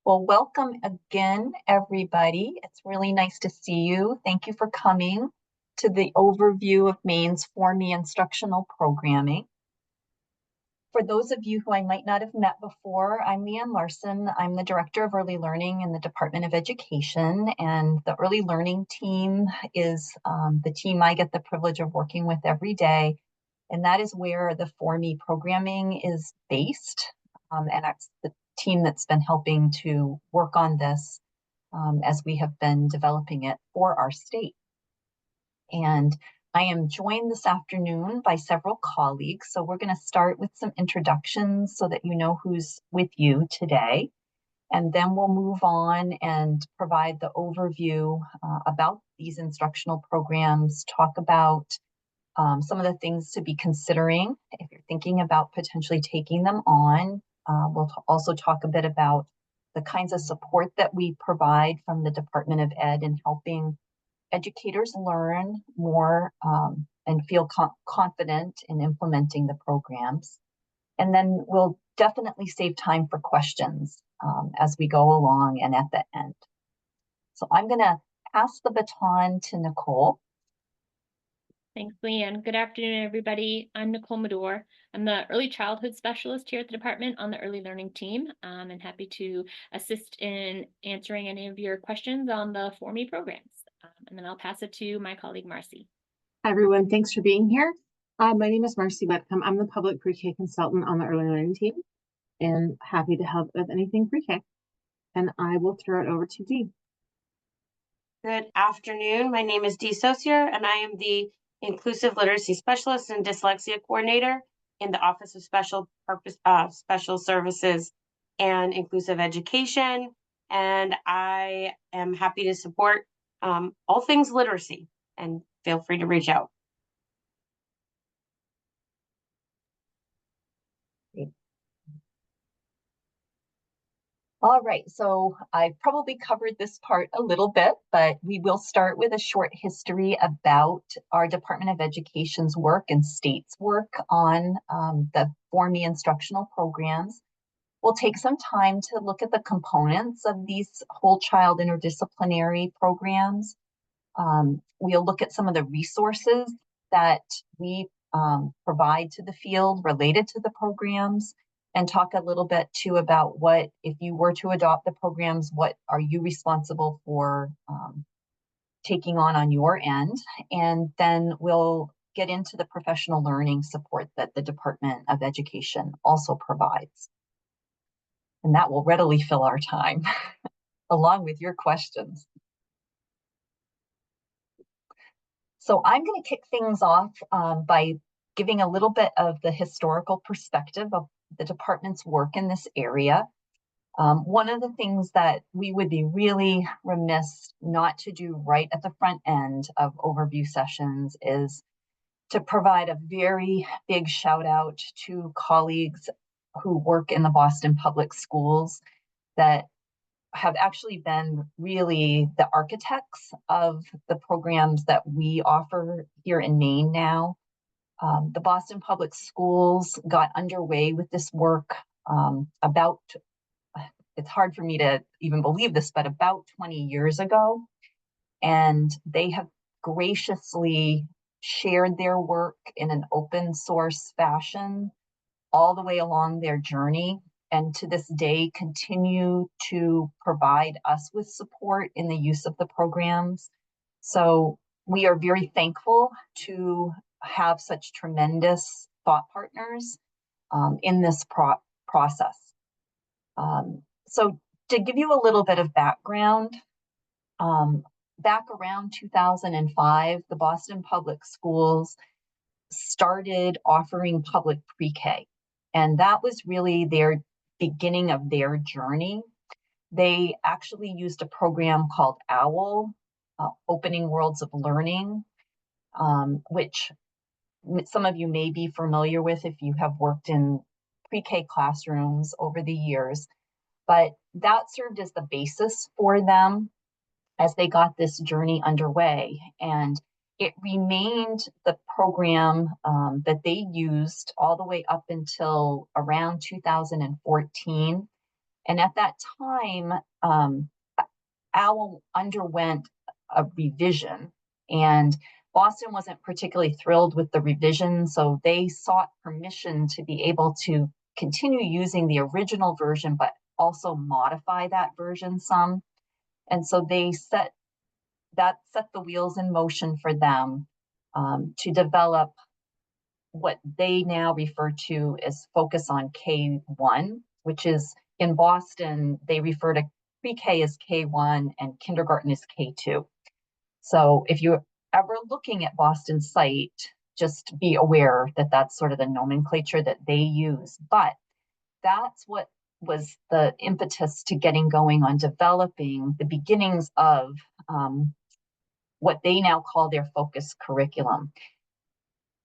Well, welcome again, everybody. It's really nice to see you. Thank you for coming to the overview of Maine's For Me instructional programming. For those of you who I might not have met before, I'm Leanne Larson. I'm the Director of Early Learning in the Department of Education, and the Early Learning Team is the team I get the privilege of working with every day, and that is where the For Me programming is based, and that's the team that's been helping to work on this as we have been developing it for our state. And I am joined this afternoon by several colleagues. So we're going to start with some introductions so that you know who's with you today. And then we'll move on and provide the overview about these instructional programs, talk about some of the things to be considering if you're thinking about potentially taking them on. We'll also talk a bit about the kinds of support that we provide from the Department of Ed in helping educators learn more and feel confident in implementing the programs. And then we'll definitely save time for questions as we go along and at the end. So I'm going to pass the baton to Nicole. Thanks, Leanne. Good afternoon, everybody. I'm Nicole Medor. I'm the early childhood specialist here at the department on the early learning team, and happy to assist in answering any of your questions on the For Me programs. And then I'll pass it to my colleague, Marcy. Hi, everyone. Thanks for being here. My name is Marcy Whitcomb. I'm the public pre-K consultant on the early learning team and happy to help with anything pre-K. And I will throw it over to Dee. Good afternoon. My name is Dee Saucier, and I am the Inclusive Literacy Specialist and Dyslexia Coordinator in the Office of Special Services and Inclusive Education. And I am happy to support all things literacy, and feel free to reach out. All right, so I probably covered this part a little bit, but we will start with a short history about our Department of Education's work and state's work on the For Me instructional programs. We'll take some time to look at the components of these whole child interdisciplinary programs. We'll look at some of the resources that we provide to the field related to the programs, and talk a little bit too about what, if you were to adopt the programs, what are you responsible for taking on your end? And then we'll get into the professional learning support that the Department of Education also provides. And that will readily fill our time, along with your questions. So I'm going to kick things off by giving a little bit of the historical perspective of the department's work in this area. One of the things that we would be really remiss not to do right at the front end of overview sessions is to provide a very big shout out to colleagues who work in the Boston Public Schools that have actually been really the architects of the programs that we offer here in Maine now. The Boston Public Schools got underway with this work about, it's hard for me to even believe this, but about 20 years ago. And they have graciously shared their work in an open source fashion all the way along their journey, and to this day continue to provide us with support in the use of the programs. So we are very thankful to have such tremendous thought partners in this process. So to give you a little bit of background, back around 2005, the Boston Public Schools started offering public pre-K, and that was really their beginning of their journey. They actually used a program called OWL, Opening Worlds of Learning, which some of you may be familiar with if you have worked in pre-K classrooms over the years, but that served as the basis for them as they got this journey underway. And it remained the program that they used all the way up until around 2014. And at that time, OWL underwent a revision, and Boston wasn't particularly thrilled with the revision, so they sought permission to be able to continue using the original version, but also modify that version some. And so they set the wheels in motion for them to develop what they now refer to as Focus on K1, which is in Boston, they refer to pre-K as K1 and kindergarten as K2. So if you're ever looking at Boston's site, just be aware that that's sort of the nomenclature that they use. But that's what was the impetus to getting going on developing the beginnings of what they now call their focus curriculum.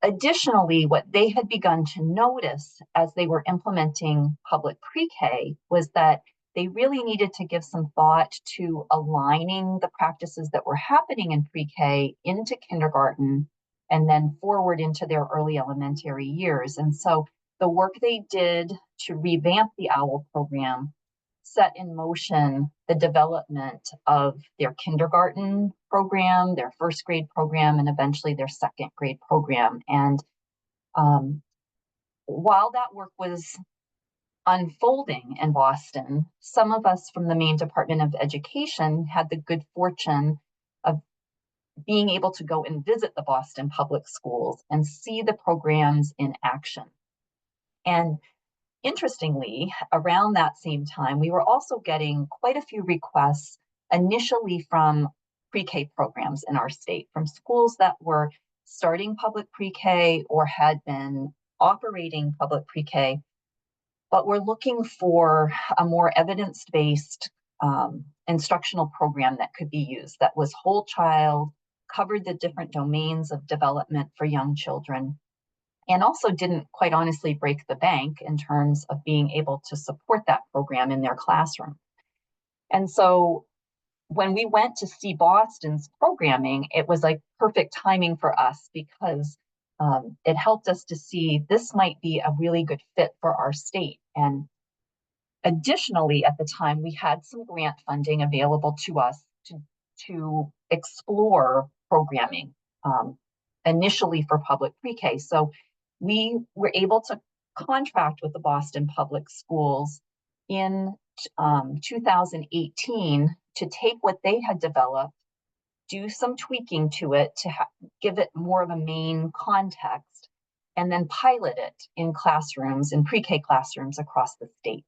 Additionally, what they had begun to notice as they were implementing public pre-K was that they really needed to give some thought to aligning the practices that were happening in pre-K into kindergarten and then forward into their early elementary years. And so the work they did to revamp the OWL program set in motion the development of their kindergarten program, their first grade program, and eventually their second grade program. And while that work was unfolding in Boston, some of us from the Maine Department of Education had the good fortune of being able to go and visit the Boston public schools and see the programs in action. And interestingly, around that same time, we were also getting quite a few requests initially from pre-K programs in our state, from schools that were starting public pre-K or had been operating public pre-K, but were looking for a more evidence-based instructional program that could be used, that was whole child, covered the different domains of development for young children, and also didn't, quite honestly, break the bank in terms of being able to support that program in their classroom. And so when we went to see Boston's programming, it was like perfect timing for us because it helped us to see this might be a really good fit for our state. And additionally, at the time, we had some grant funding available to us to explore programming initially for public pre-K. So we were able to contract with the Boston Public Schools in 2018 to take what they had developed, do some tweaking to it to give it more of a Maine context, and then pilot it in classrooms, in pre-K classrooms across the state.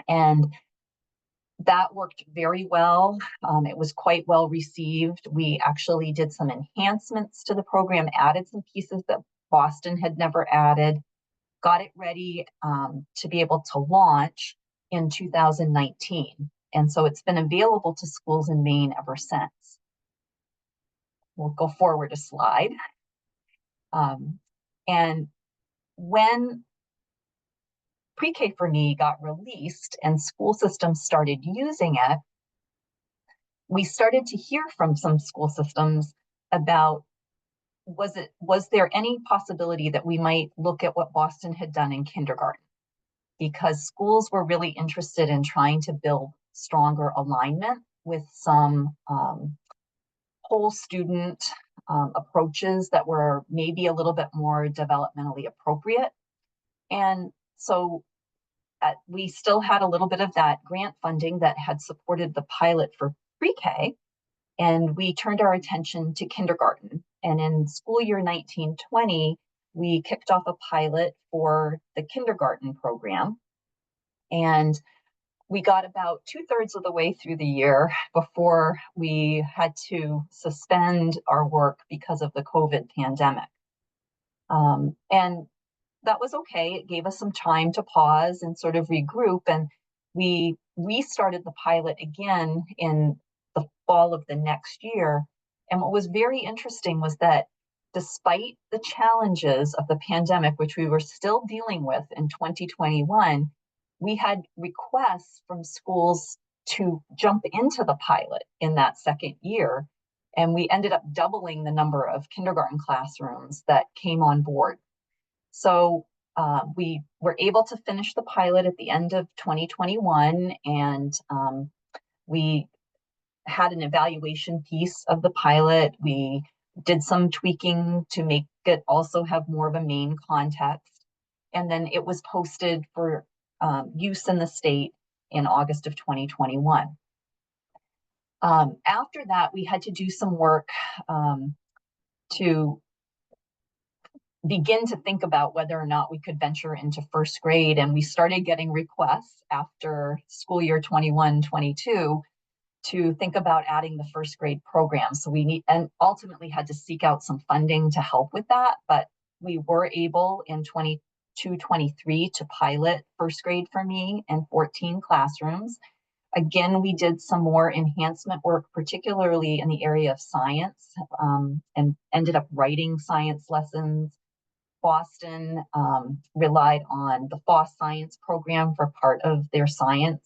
And that worked very well. It was quite well received. We actually did some enhancements to the program, added some pieces that Boston had never added, got it ready to be able to launch in 2019. And so it's been available to schools in Maine ever since. We'll go forward a slide. And when Pre-K for Me got released and school systems started using it, we started to hear from some school systems about was there any possibility that we might look at what Boston had done in kindergarten? Because schools were really interested in trying to build stronger alignment with some whole student approaches that were maybe a little bit more developmentally appropriate. And so we still had a little bit of that grant funding that had supported the pilot for pre-K, and we turned our attention to kindergarten. And in school year 1920, we kicked off a pilot for the kindergarten program. And we got about 2/3 of the way through the year before we had to suspend our work because of the COVID pandemic. And that was okay. It gave us some time to pause and sort of regroup. And we restarted the pilot again in the fall of the next year. And what was very interesting was that despite the challenges of the pandemic, which we were still dealing with in 2021, we had requests from schools to jump into the pilot in that second year. And we ended up doubling the number of kindergarten classrooms that came on board. So we were able to finish the pilot at the end of 2021, and we had an evaluation piece of the pilot. We did some tweaking to make it also have more of a Maine context. And then it was posted for use in the state in August of 2021. After that, we had to do some work to begin to think about whether or not we could venture into first grade. And we started getting requests after school year 21-22 to think about adding the first grade program. So we ultimately had to seek out some funding to help with that, but we were able in 22-23 to pilot first grade for me in 14 classrooms. Again, we did some more enhancement work, particularly in the area of science, and ended up writing science lessons. Boston relied on the FOSS science program for part of their science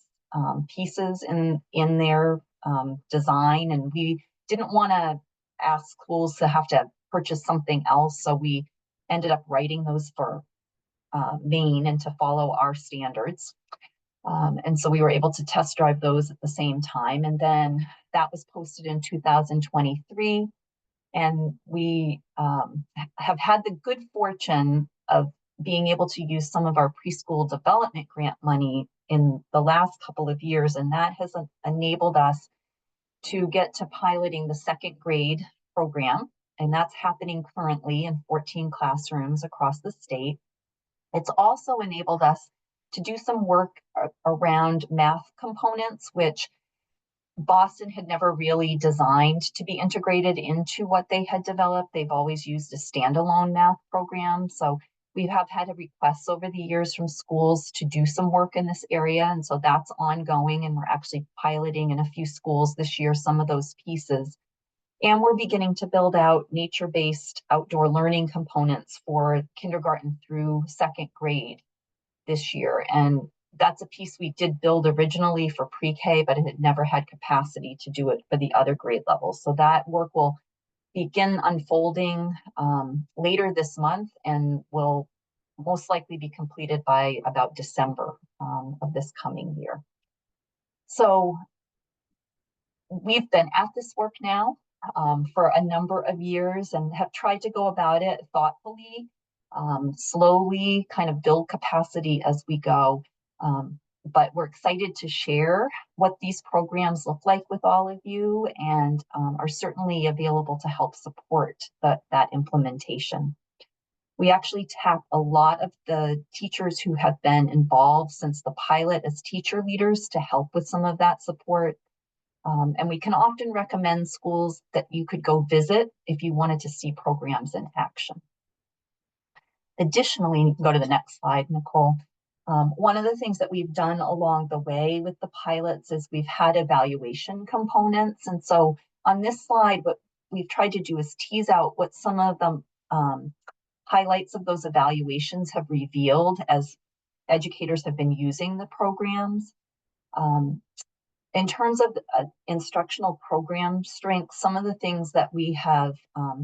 pieces in their design, and we didn't want to ask schools to have to purchase something else, so we ended up writing those for Maine and to follow our standards. And so we were able to test drive those at the same time, and then that was posted in 2023. And we have had the good fortune of being able to use some of our preschool development grant money in the last couple of years, and that has enabled us to get to piloting the second grade program, and that's happening currently in 14 classrooms across the state. It's also enabled us to do some work around math components, which Boston had never really designed to be integrated into what they had developed. They've always used a standalone math program. So we have had requests over the years from schools to do some work in this area. And so that's ongoing. And we're actually piloting in a few schools this year some of those pieces. And we're beginning to build out nature-based outdoor learning components for kindergarten through second grade this year. And that's a piece we did build originally for pre-K, but it had never had capacity to do it for the other grade levels. So that work will begin unfolding later this month and will most likely be completed by about December of this coming year. So we've been at this work now for a number of years and have tried to go about it thoughtfully, slowly, kind of build capacity as we go. But we're excited to share what these programs look like with all of you, and are certainly available to help support that implementation. We actually tap a lot of the teachers who have been involved since the pilot as teacher leaders to help with some of that support. And we can often recommend schools that you could go visit if you wanted to see programs in action. Additionally, you can go to the next slide, Nicole. One of the things that we've done along the way with the pilots is we've had evaluation components. And so on this slide, what we've tried to do is tease out what some of the highlights of those evaluations have revealed as educators have been using the programs. In terms of instructional program strength, some of the things that we have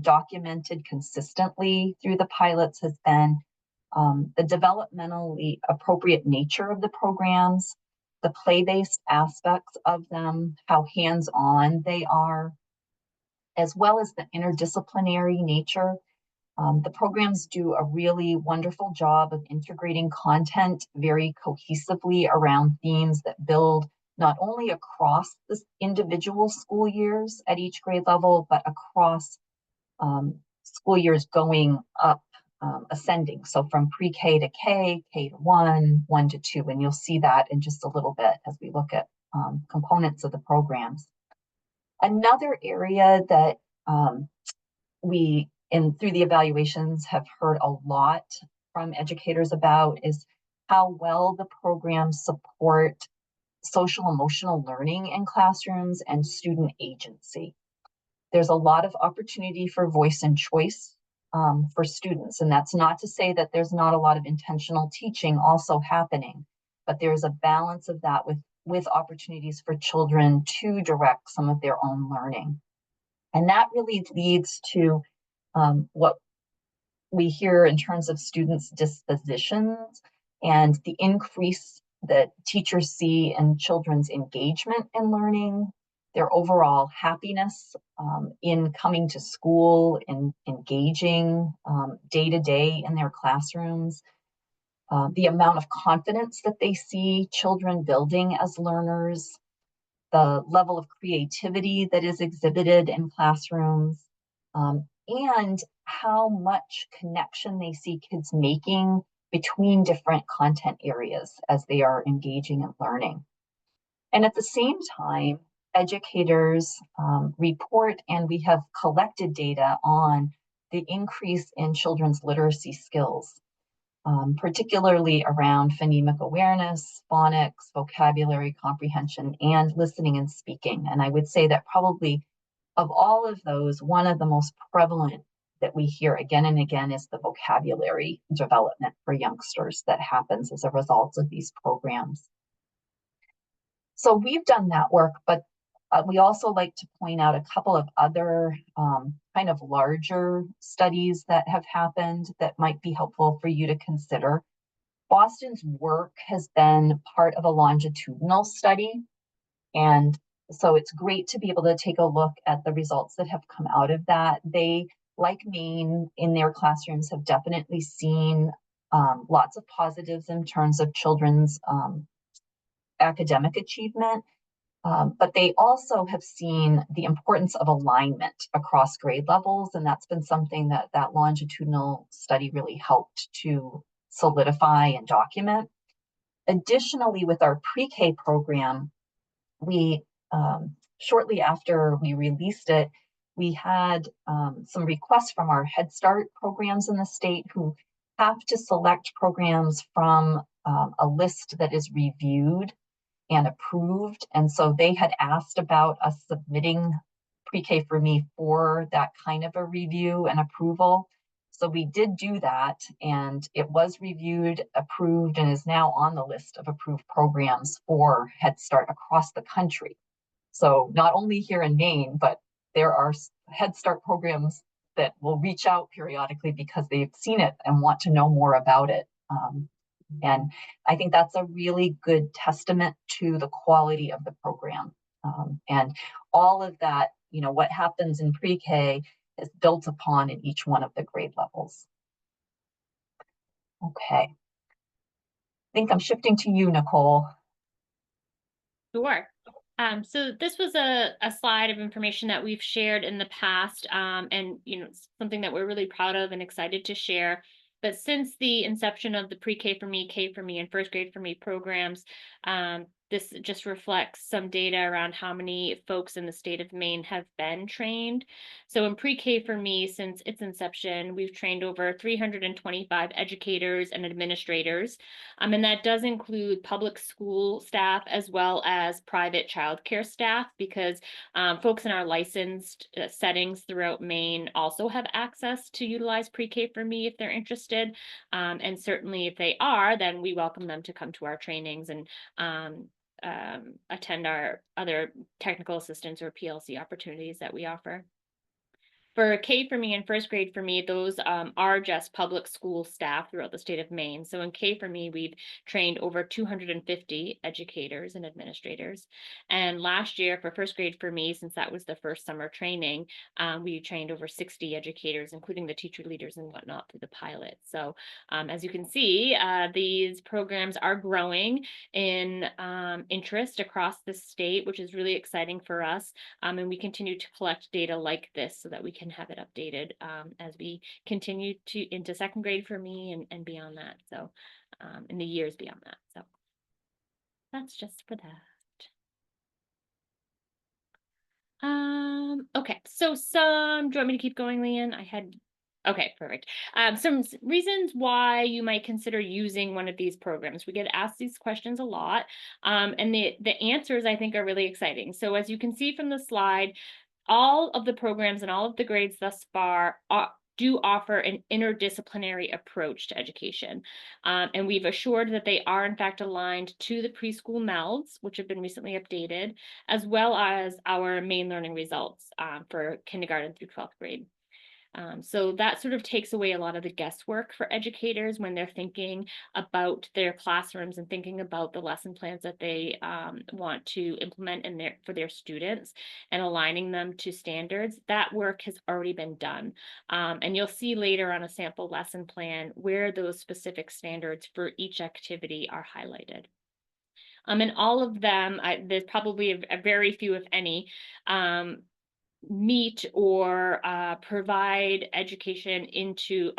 documented consistently through the pilots has been the developmentally appropriate nature of the programs, the play-based aspects of them, how hands-on they are, as well as the interdisciplinary nature. The programs do a really wonderful job of integrating content very cohesively around themes that build not only across the individual school years at each grade level, but across school years going up, ascending. So from pre-K to K, K to 1, 1 to 2, and you'll see that in just a little bit as we look at components of the programs. Another area that we, through the evaluations, have heard a lot from educators about is how well the programs support social emotional learning in classrooms and student agency. There's a lot of opportunity for voice and choice for students. And that's not to say that there's not a lot of intentional teaching also happening, but there's a balance of that with opportunities for children to direct some of their own learning. And that really leads to what we hear in terms of students' dispositions and the increase that teachers see in children's engagement in learning, their overall happiness in coming to school and engaging day to day in their classrooms, the amount of confidence that they see children building as learners, the level of creativity that is exhibited in classrooms, and how much connection they see kids making between different content areas as they are engaging and learning. And at the same time, educators report, and we have collected data on the increase in children's literacy skills, particularly around phonemic awareness, phonics, vocabulary comprehension, and listening and speaking. And I would say that probably of all of those, one of the most prevalent that we hear again and again is the vocabulary development for youngsters that happens as a result of these programs. So we've done that work, but we also like to point out a couple of other kind of larger studies that have happened that might be helpful for you to consider. Boston's work has been part of a longitudinal study, and so it's great to be able to take a look at the results that have come out of that. They, like Maine, in their classrooms have definitely seen lots of positives in terms of children's academic achievement, but they also have seen the importance of alignment across grade levels, and that's been something that that longitudinal study really helped to solidify and document. Additionally, with our pre-K program, we shortly after we released it, we had some requests from our Head Start programs in the state who have to select programs from a list that is reviewed and approved. And so they had asked about us submitting Pre-K for Me for that kind of a review and approval. So we did do that, and it was reviewed, approved, and is now on the list of approved programs for Head Start across the country. So not only here in Maine, but there are Head Start programs that will reach out periodically because they've seen it and want to know more about it. And I think that's a really good testament to the quality of the program. And all of that, you know, what happens in pre-K is built upon in each one of the grade levels. Okay. I think I'm shifting to you, Nicole. Sure. So this was a slide of information that we've shared in the past, and you know, something that we're really proud of and excited to share. But since the inception of the pre-K for Me, K for Me, and First Grade for Me programs, this just reflects some data around how many folks in the state of Maine have been trained. So in pre-K for Me, since its inception, we've trained over 325 educators and administrators. And that does include public school staff as well as private childcare staff, because folks in our licensed settings throughout Maine also have access to utilize pre-K for Me if they're interested. And certainly if they are, then we welcome them to come to our trainings and attend our other technical assistance or PLC opportunities that we offer. For K for Me and First Grade for Me, those are just public school staff throughout the state of Maine. So in K for Me, we've trained over 250 educators and administrators. And last year for First Grade for Me, since that was the first summer training, we trained over 60 educators, including the teacher leaders and whatnot through the pilot. So as you can see, these programs are growing in interest across the state, which is really exciting for us. And we continue to collect data like this so that we can have it updated as we continue to into second grade for me and beyond that. So in the years beyond that. So that's just for that. Okay, so do you want me to keep going, Leanne? Okay, perfect. Some reasons why you might consider using one of these programs. We get asked these questions a lot, and the answers I think are really exciting. So as you can see from the slide, all of the programs and all of the grades thus far do offer an interdisciplinary approach to education. And we've assured that they are in fact aligned to the preschool MELDs, which have been recently updated, as well as our Maine learning results for kindergarten through 12th grade. So that sort of takes away a lot of the guesswork for educators when they're thinking about their classrooms and thinking about the lesson plans that they want to implement for their students and aligning them to standards. That work has already been done. And you'll see later on a sample lesson plan where those specific standards for each activity are highlighted. And all of them, there's probably a very few, if any, meet or provide education into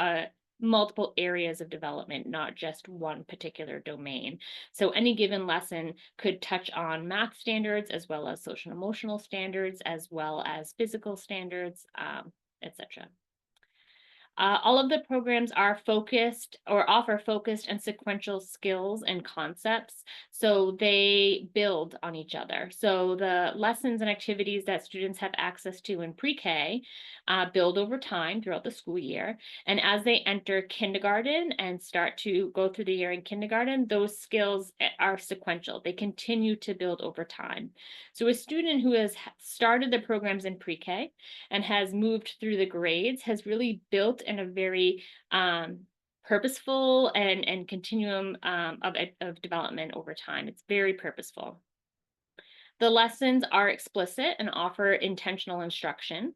multiple areas of development, not just one particular domain. So any given lesson could touch on math standards, as well as social and emotional standards, as well as physical standards, etc. All of the programs are focused or offer focused and sequential skills and concepts, so they build on each other. So the lessons and activities that students have access to in pre-K build over time throughout the school year. And as they enter kindergarten and start to go through the year in kindergarten, those skills are sequential. They continue to build over time. So a student who has started the programs in pre-K and has moved through the grades has really built in a very purposeful and continuum of development over time. It's very purposeful. The lessons are explicit and offer intentional instruction.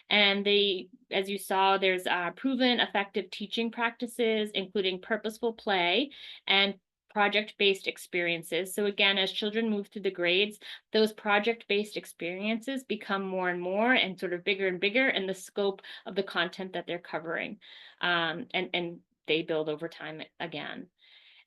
And they, as you saw, there's proven effective teaching practices, including purposeful play and project-based experiences. So again, as children move through the grades, those project-based experiences become more and more and sort of bigger and bigger in the scope of the content that they're covering. And they build over time again.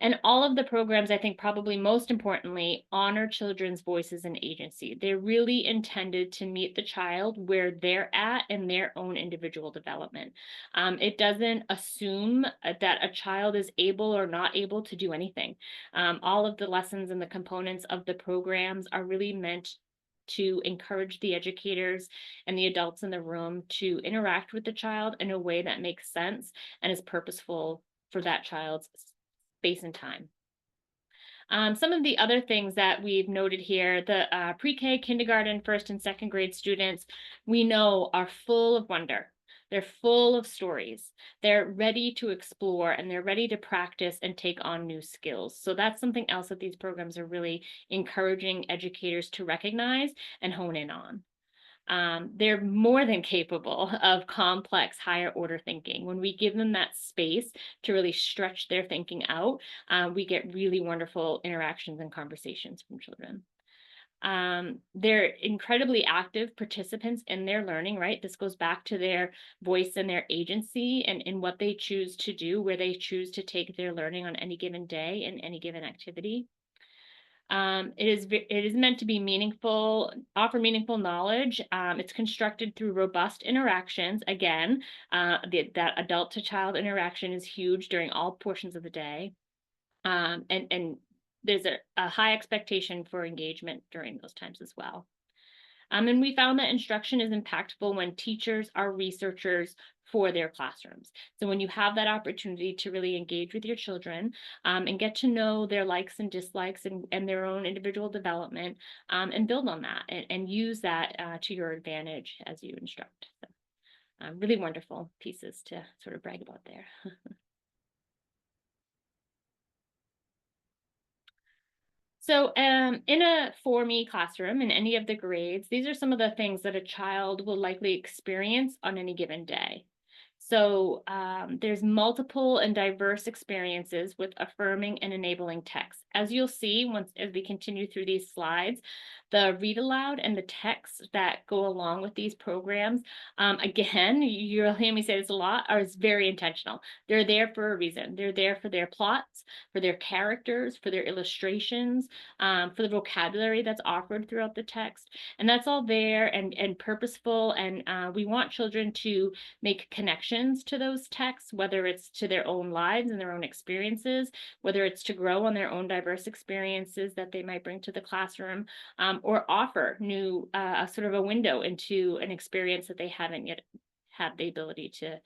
And all of the programs, I think probably most importantly, honor children's voices and agency. They're really intended to meet the child where they're at in their own individual development. It doesn't assume that a child is able or not able to do anything. All of the lessons and the components of the programs are really meant to encourage the educators and the adults in the room to interact with the child in a way that makes sense and is purposeful for that child's space and time. Some of the other things that we've noted here, the pre-K, kindergarten, first and second grade students, we know are full of wonder. They're full of stories. They're ready to explore and they're ready to practice and take on new skills. So that's something else that these programs are really encouraging educators to recognize and hone in on. They're more than capable of complex higher order thinking. When we give them that space to really stretch their thinking out, we get really wonderful interactions and conversations from children. They're incredibly active participants in their learning, right? This goes back to their voice and their agency and in what they choose to do, where they choose to take their learning on any given day in any given activity. It is meant to be meaningful, offer meaningful knowledge. It's constructed through robust interactions. Again, that adult to child interaction is huge during all portions of the day. And there's a high expectation for engagement during those times as well. And we found that instruction is impactful when teachers are researchers for their classrooms. So when you have that opportunity to really engage with your children and get to know their likes and dislikes and their own individual development and build on that and use that to your advantage as you instruct. So, really wonderful pieces to sort of brag about there. So in a for-me classroom in any of the grades, these are some of the things that a child will likely experience on any given day. So there's multiple and diverse experiences with affirming and enabling text. As you'll see as we continue through these slides, the read aloud and the text that go along with these programs, again, you'll hear me say this a lot, is very intentional. They're there for a reason. They're there for their plots, for their characters, for their illustrations, for the vocabulary that's offered throughout the text. And that's all there and purposeful. And we want children to make connections to those texts, whether it's to their own lives and their own experiences, whether it's to grow on their own diverse experiences that they might bring to the classroom, or offer new, sort of a window into an experience that they haven't yet had the ability to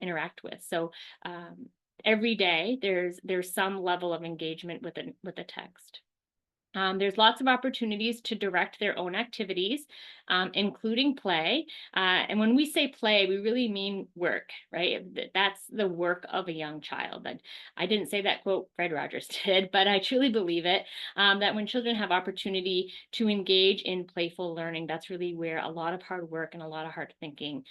interact with. So every day there's some level of engagement with a text. There's lots of opportunities to direct their own activities, including play. And when we say play, we really mean work, right? That's the work of a young child. And I didn't say that quote, Fred Rogers did, but I truly believe it, that when children have opportunity to engage in playful learning, that's really where a lot of hard work and a lot of hard thinking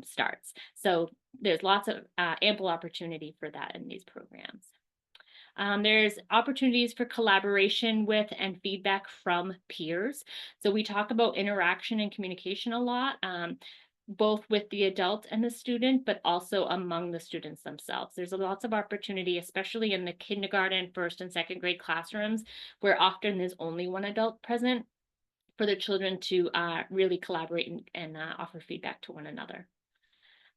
starts. So there's lots of ample opportunity for that in these programs. There's opportunities for collaboration with and feedback from peers. So we talk about interaction and communication a lot, both with the adult and the student, but also among the students themselves. There's lots of opportunity, especially in the kindergarten, first and second grade classrooms, where often there's only one adult present, for the children to really collaborate and offer feedback to one another.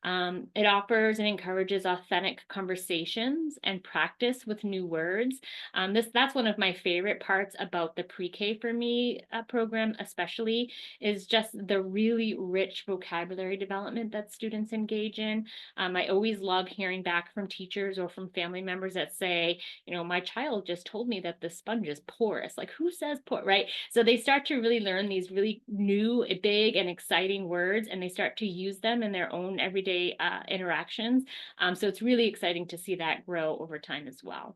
It offers and encourages authentic conversations and practice with new words. That's one of my favorite parts about the pre-K for me program, especially, is just the really rich vocabulary development that students engage in. I always love hearing back from teachers or from family members that say, you know, my child just told me that the sponge is porous. Like, who says porous, right? So they start to really learn these really new, big, and exciting words, and they start to use them in their own everyday interactions. So it's really exciting to see that grow over time as well.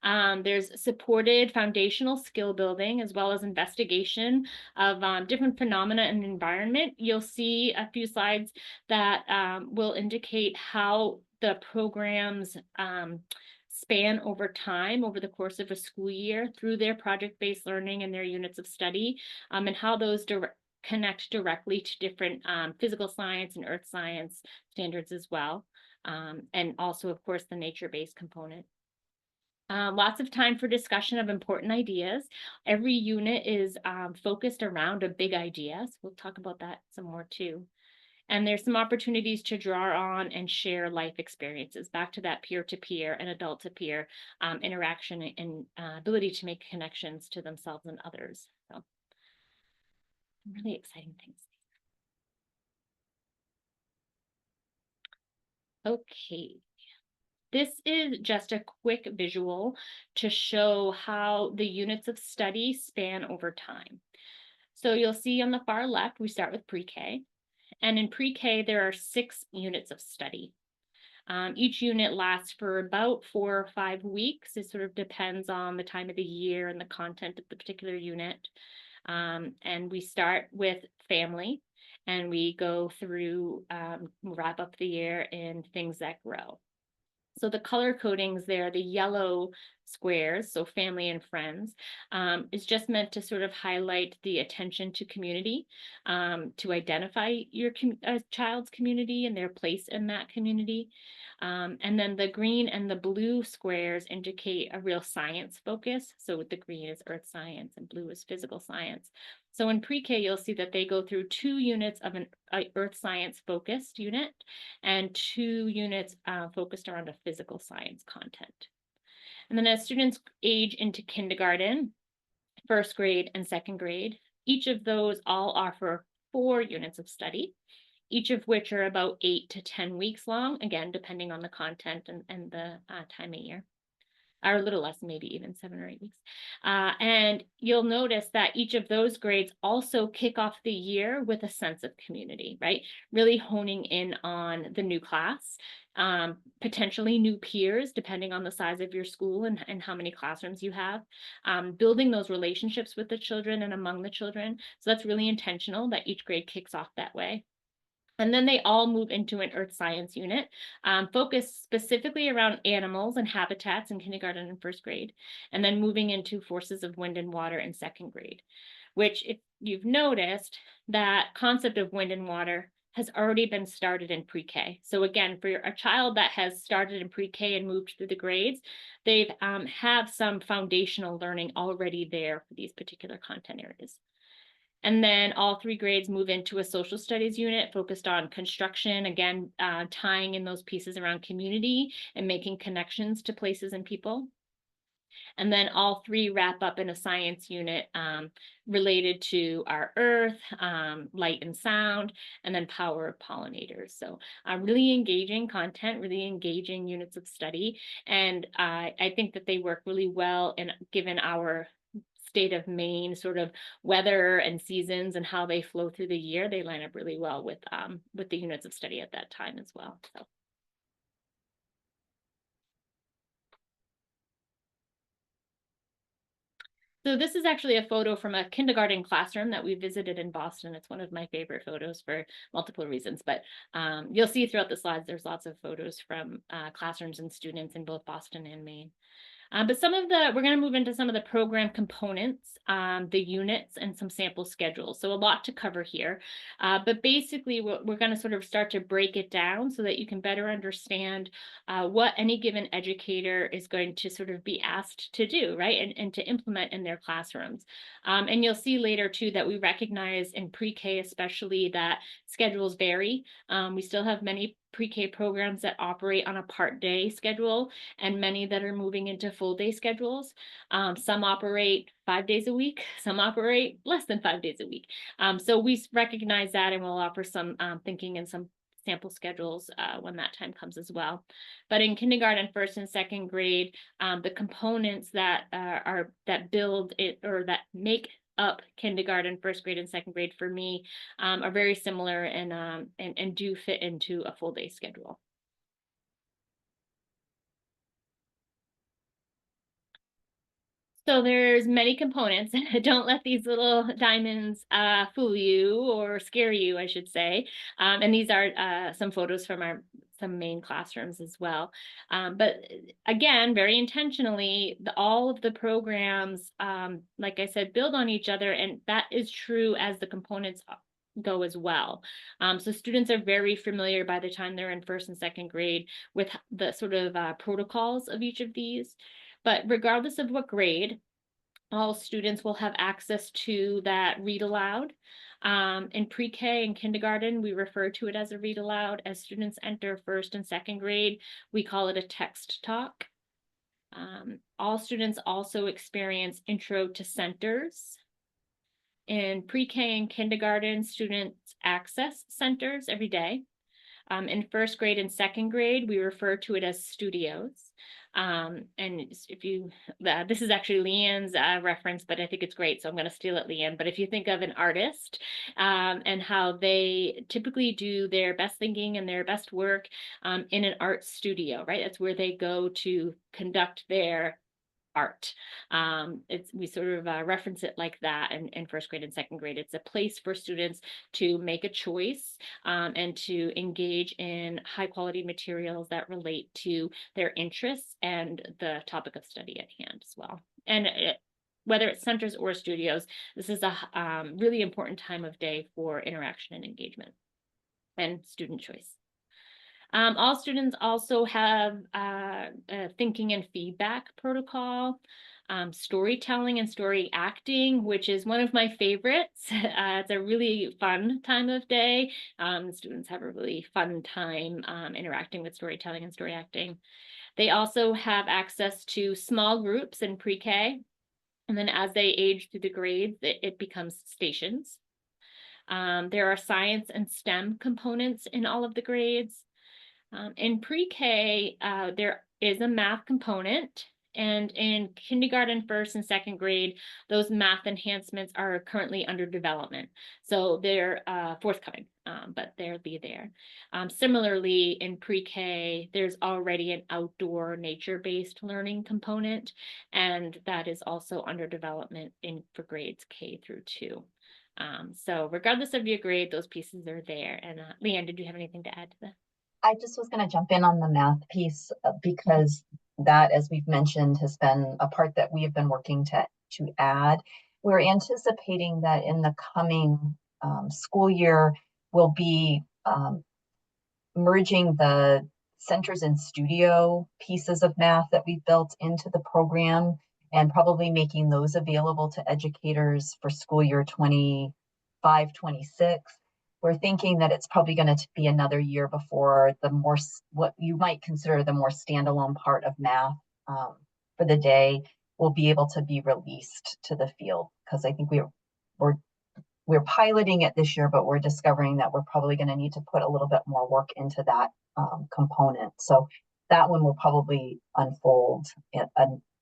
There's supported foundational skill building, as well as investigation of different phenomena and environment. You'll see a few slides that will indicate how the programs span over time, over the course of a school year, through their project-based learning and their units of study, and how those connect directly to different physical science and earth science standards as well. And also, of course, the nature-based component. Lots of time for discussion of important ideas. Every unit is focused around a big idea. So we'll talk about that some more too. And there's some opportunities to draw on and share life experiences, back to that peer-to-peer and adult-to-peer interaction and ability to make connections to themselves and others. So really exciting things. Okay. This is just a quick visual to show how the units of study span over time. So you'll see on the far left, we start with pre-K. And in pre-K, there are 6 units of study. Each unit lasts for about 4 or 5 weeks. It sort of depends on the time of the year and the content of the particular unit. And we start with family, and we go through, wrap up the year in things that grow. So the color codings there, the yellow squares, so family and friends, is just meant to sort of highlight the attention to community, to identify your child's community and their place in that community. And then the green and the blue squares indicate a real science focus. So the green is earth science and blue is physical science. So in pre-K, you'll see that they go through 2 units of an earth science focused unit and 2 units focused around a physical science content. And then as students age into kindergarten, first grade and second grade, each of those all offer 4 units of study, each of which are about 8 to 10 weeks long, again, depending on the content and the time of year, or a little less, maybe even 7 or 8 weeks. And you'll notice that each of those grades also kick off the year with a sense of community, right? Really honing in on the new class, potentially new peers, depending on the size of your school and how many classrooms you have, building those relationships with the children and among the children. So that's really intentional that each grade kicks off that way. And then they all move into an earth science unit, focused specifically around animals and habitats in kindergarten and first grade, and then moving into forces of wind and water in second grade, which, if you've noticed, that concept of wind and water has already been started in pre-K. So again, for a child that has started in pre-K and moved through the grades, they have some foundational learning already there for these particular content areas. And then all 3 grades move into a social studies unit focused on construction, again, tying in those pieces around community and making connections to places and people. And then all 3 wrap up in a science unit related to our earth, light and sound, and then power of pollinators. So really engaging content, really engaging units of study. And I think that they work really well, and given our state of Maine sort of weather and seasons and how they flow through the year, they line up really well with the units of study at that time as well. So this is actually a photo from a kindergarten classroom that we visited in Boston. It's one of my favorite photos for multiple reasons, but you'll see throughout the slides, there's lots of photos from classrooms and students in both Boston and Maine. But we're going to move into some of the program components, the units, and some sample schedules. So a lot to cover here. But basically, we're going to sort of start to break it down so that you can better understand what any given educator is going to sort of be asked to do, right? And to implement in their classrooms. And you'll see later, too, that we recognize in pre-K especially that schedules vary. We still have many pre-K programs that operate on a part-day schedule and many that are moving into full-day schedules. Some operate 5 days a week, some operate less than 5 days a week. So we recognize that, and we'll offer some thinking and some sample schedules when that time comes as well. But in kindergarten, first and second grade, the components that that build it or that make up kindergarten, first grade, and second grade for me are very similar and do fit into a full day schedule. So there's many components. Don't let these little diamonds fool you or scare you, I should say. And these are some photos from some Maine classrooms as well. But again, very intentionally, all of the programs, like I said, build on each other, and that is true as the components go as well. So students are very familiar by the time they're in first and second grade with the sort of protocols of each of these. But regardless of what grade, all students will have access to that read aloud. In pre-K and kindergarten, we refer to it as a read aloud. As students enter first and second grade, we call it a text talk. All students also experience intro to centers. In pre-K and kindergarten, students access centers every day. In first grade and second grade, we refer to it as studios. And if you, this is actually Leanne's reference, but I think it's great, so I'm going to steal it, Leanne. But if you think of an artist and how they typically do their best thinking and their best work in an art studio, right? That's where they go to conduct their art. We sort of reference it like that in first grade and second grade. It's a place for students to make a choice and to engage in high quality materials that relate to their interests and the topic of study at hand as well. And whether it's centers or studios, this is a really important time of day for interaction and engagement and student choice. All students also have a thinking and feedback protocol, storytelling and story acting, which is one of my favorites. It's a really fun time of day. Students have a really fun time interacting with storytelling and story acting. They also have access to small groups in pre-K. And then as they age through the grades, it becomes stations. There are science and STEM components in all of the grades. In pre-K, there is a math component, and in kindergarten, first and second grade, those math enhancements are currently under development. So they're forthcoming, but they'll be there. Similarly, in pre-K, there's already an outdoor nature-based learning component, and that is also under development for grades K through 2. So regardless of your grade, those pieces are there. And Leanne, did you have anything to add to that? I just was going to jump in on the math piece because that, as we've mentioned, has been a part that we have been working to add. We're anticipating that in the coming school year, we'll be merging the centers and studio pieces of math that we've built into the program and probably making those available to educators for school year 25-26. We're thinking that it's probably going to be another year before what you might consider the more standalone part of math for the day will be able to be released to the field, because I think we're piloting it this year, but we're discovering that we're probably going to need to put a little bit more work into that component. So that one will probably unfold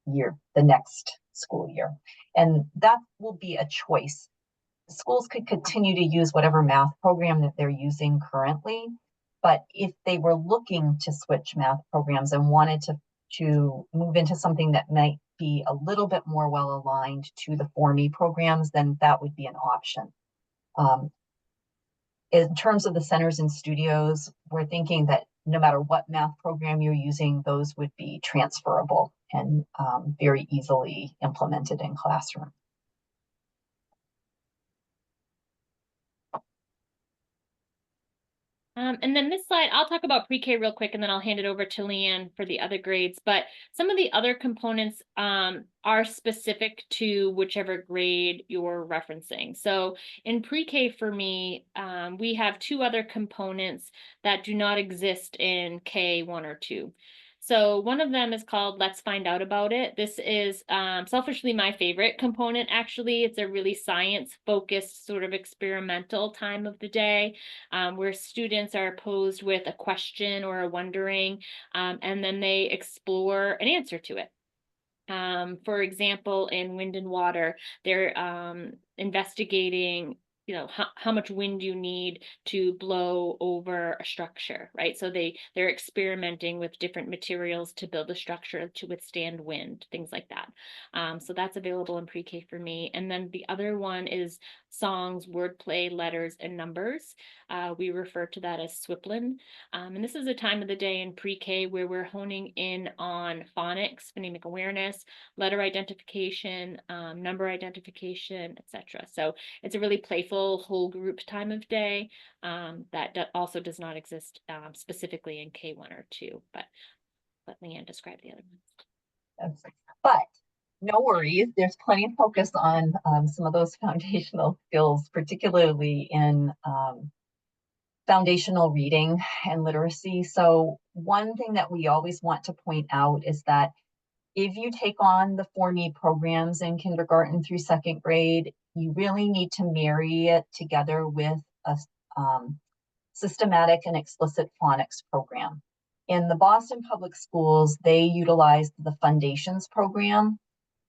year, the next school year. And that will be a choice. Schools could continue to use whatever math program that they're using currently, but if they were looking to switch math programs and wanted to move into something that might be a little bit more well aligned to the 4Me programs, then that would be an option. In terms of the centers and studios, we're thinking that no matter what math program you're using, those would be transferable and very easily implemented in classroom. And then this slide, I'll talk about pre-K real quick, and then I'll hand it over to Leanne for the other grades. But some of the other components are specific to whichever grade you're referencing. So in pre-K for me, we have two other components that do not exist in K1 or 2. So one of them is called Let's Find Out About It. This is selfishly my favorite component, actually. It's a really science-focused sort of experimental time of the day where students are posed with a question or a wondering, and then they explore an answer to it. For example, in Wind and Water, they're investigating how much wind you need to blow over a structure, right? So they're experimenting with different materials to build a structure to withstand wind, things like that. So that's available in pre-K for me. And then the other one is songs, wordplay, letters, and numbers. We refer to that as SWIPLN. And this is a time of the day in pre-K where we're honing in on phonics, phonemic awareness, letter identification, number identification, etc. So it's a really playful whole group time of day that also does not exist specifically in K1 or 2, but let Leanne describe the other ones. But no worries, there's plenty of focus on some of those foundational skills, particularly in foundational reading and literacy. So one thing that we always want to point out is that if you take on the 4Me programs in kindergarten through 2nd grade, you really need to marry it together with a systematic and explicit phonics program. In the Boston Public Schools, they utilized the Foundations program,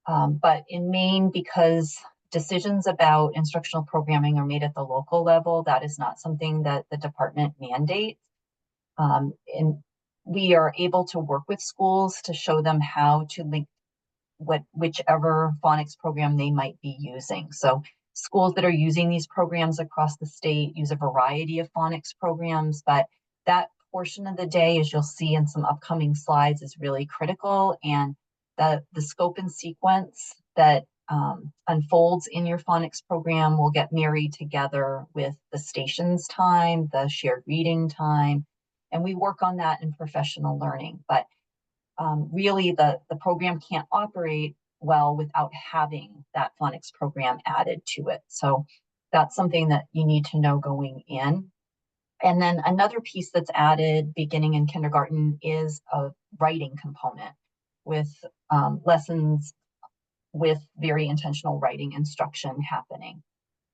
but in Maine, because decisions about instructional programming are made at the local level, that is not something that the department mandates. And we are able to work with schools to show them how to link whichever phonics program they might be using. So schools that are using these programs across the state use a variety of phonics programs, but that portion of the day, as you'll see in some upcoming slides, is really critical. And the scope and sequence that unfolds in your phonics program will get married together with the stations time, the shared reading time, and we work on that in professional learning. But really, the program can't operate well without having that phonics program added to it. So that's something that you need to know going in. And then another piece that's added beginning in kindergarten is a writing component with lessons with very intentional writing instruction happening.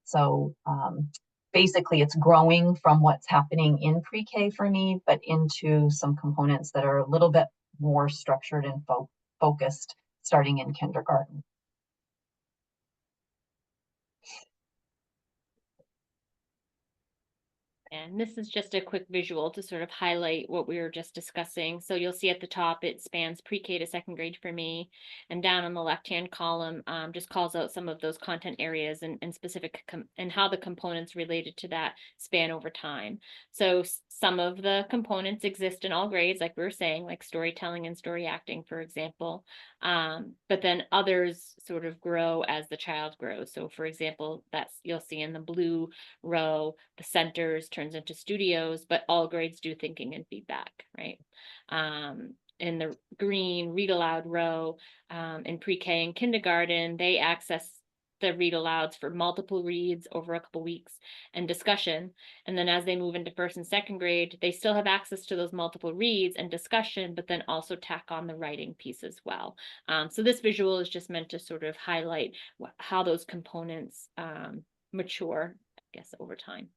So basically it's growing from what's happening in pre-K for me, but into some components that are a little bit more structured and focused starting in kindergarten. And this is just a quick visual to sort of highlight what we were just discussing. So you'll see at the top, it spans pre-K to 2nd grade for me. And down on the left-hand column just calls out some of those content areas and specific and how the components related to that span over time. So some of the components exist in all grades, like we were saying, like storytelling and story acting, for example. But then others sort of grow as the child grows. So for example, you'll see in the blue row, the centers turns into studios, but all grades do thinking and feedback, right? In the green read aloud row, in pre-K and kindergarten, they access the read alouds for multiple reads over a couple weeks and discussion. And then as they move into 1st and 2nd grade, they still have access to those multiple reads and discussion, but then also tack on the writing piece as well. So this visual is just meant to sort of highlight how those components mature, I guess, over time.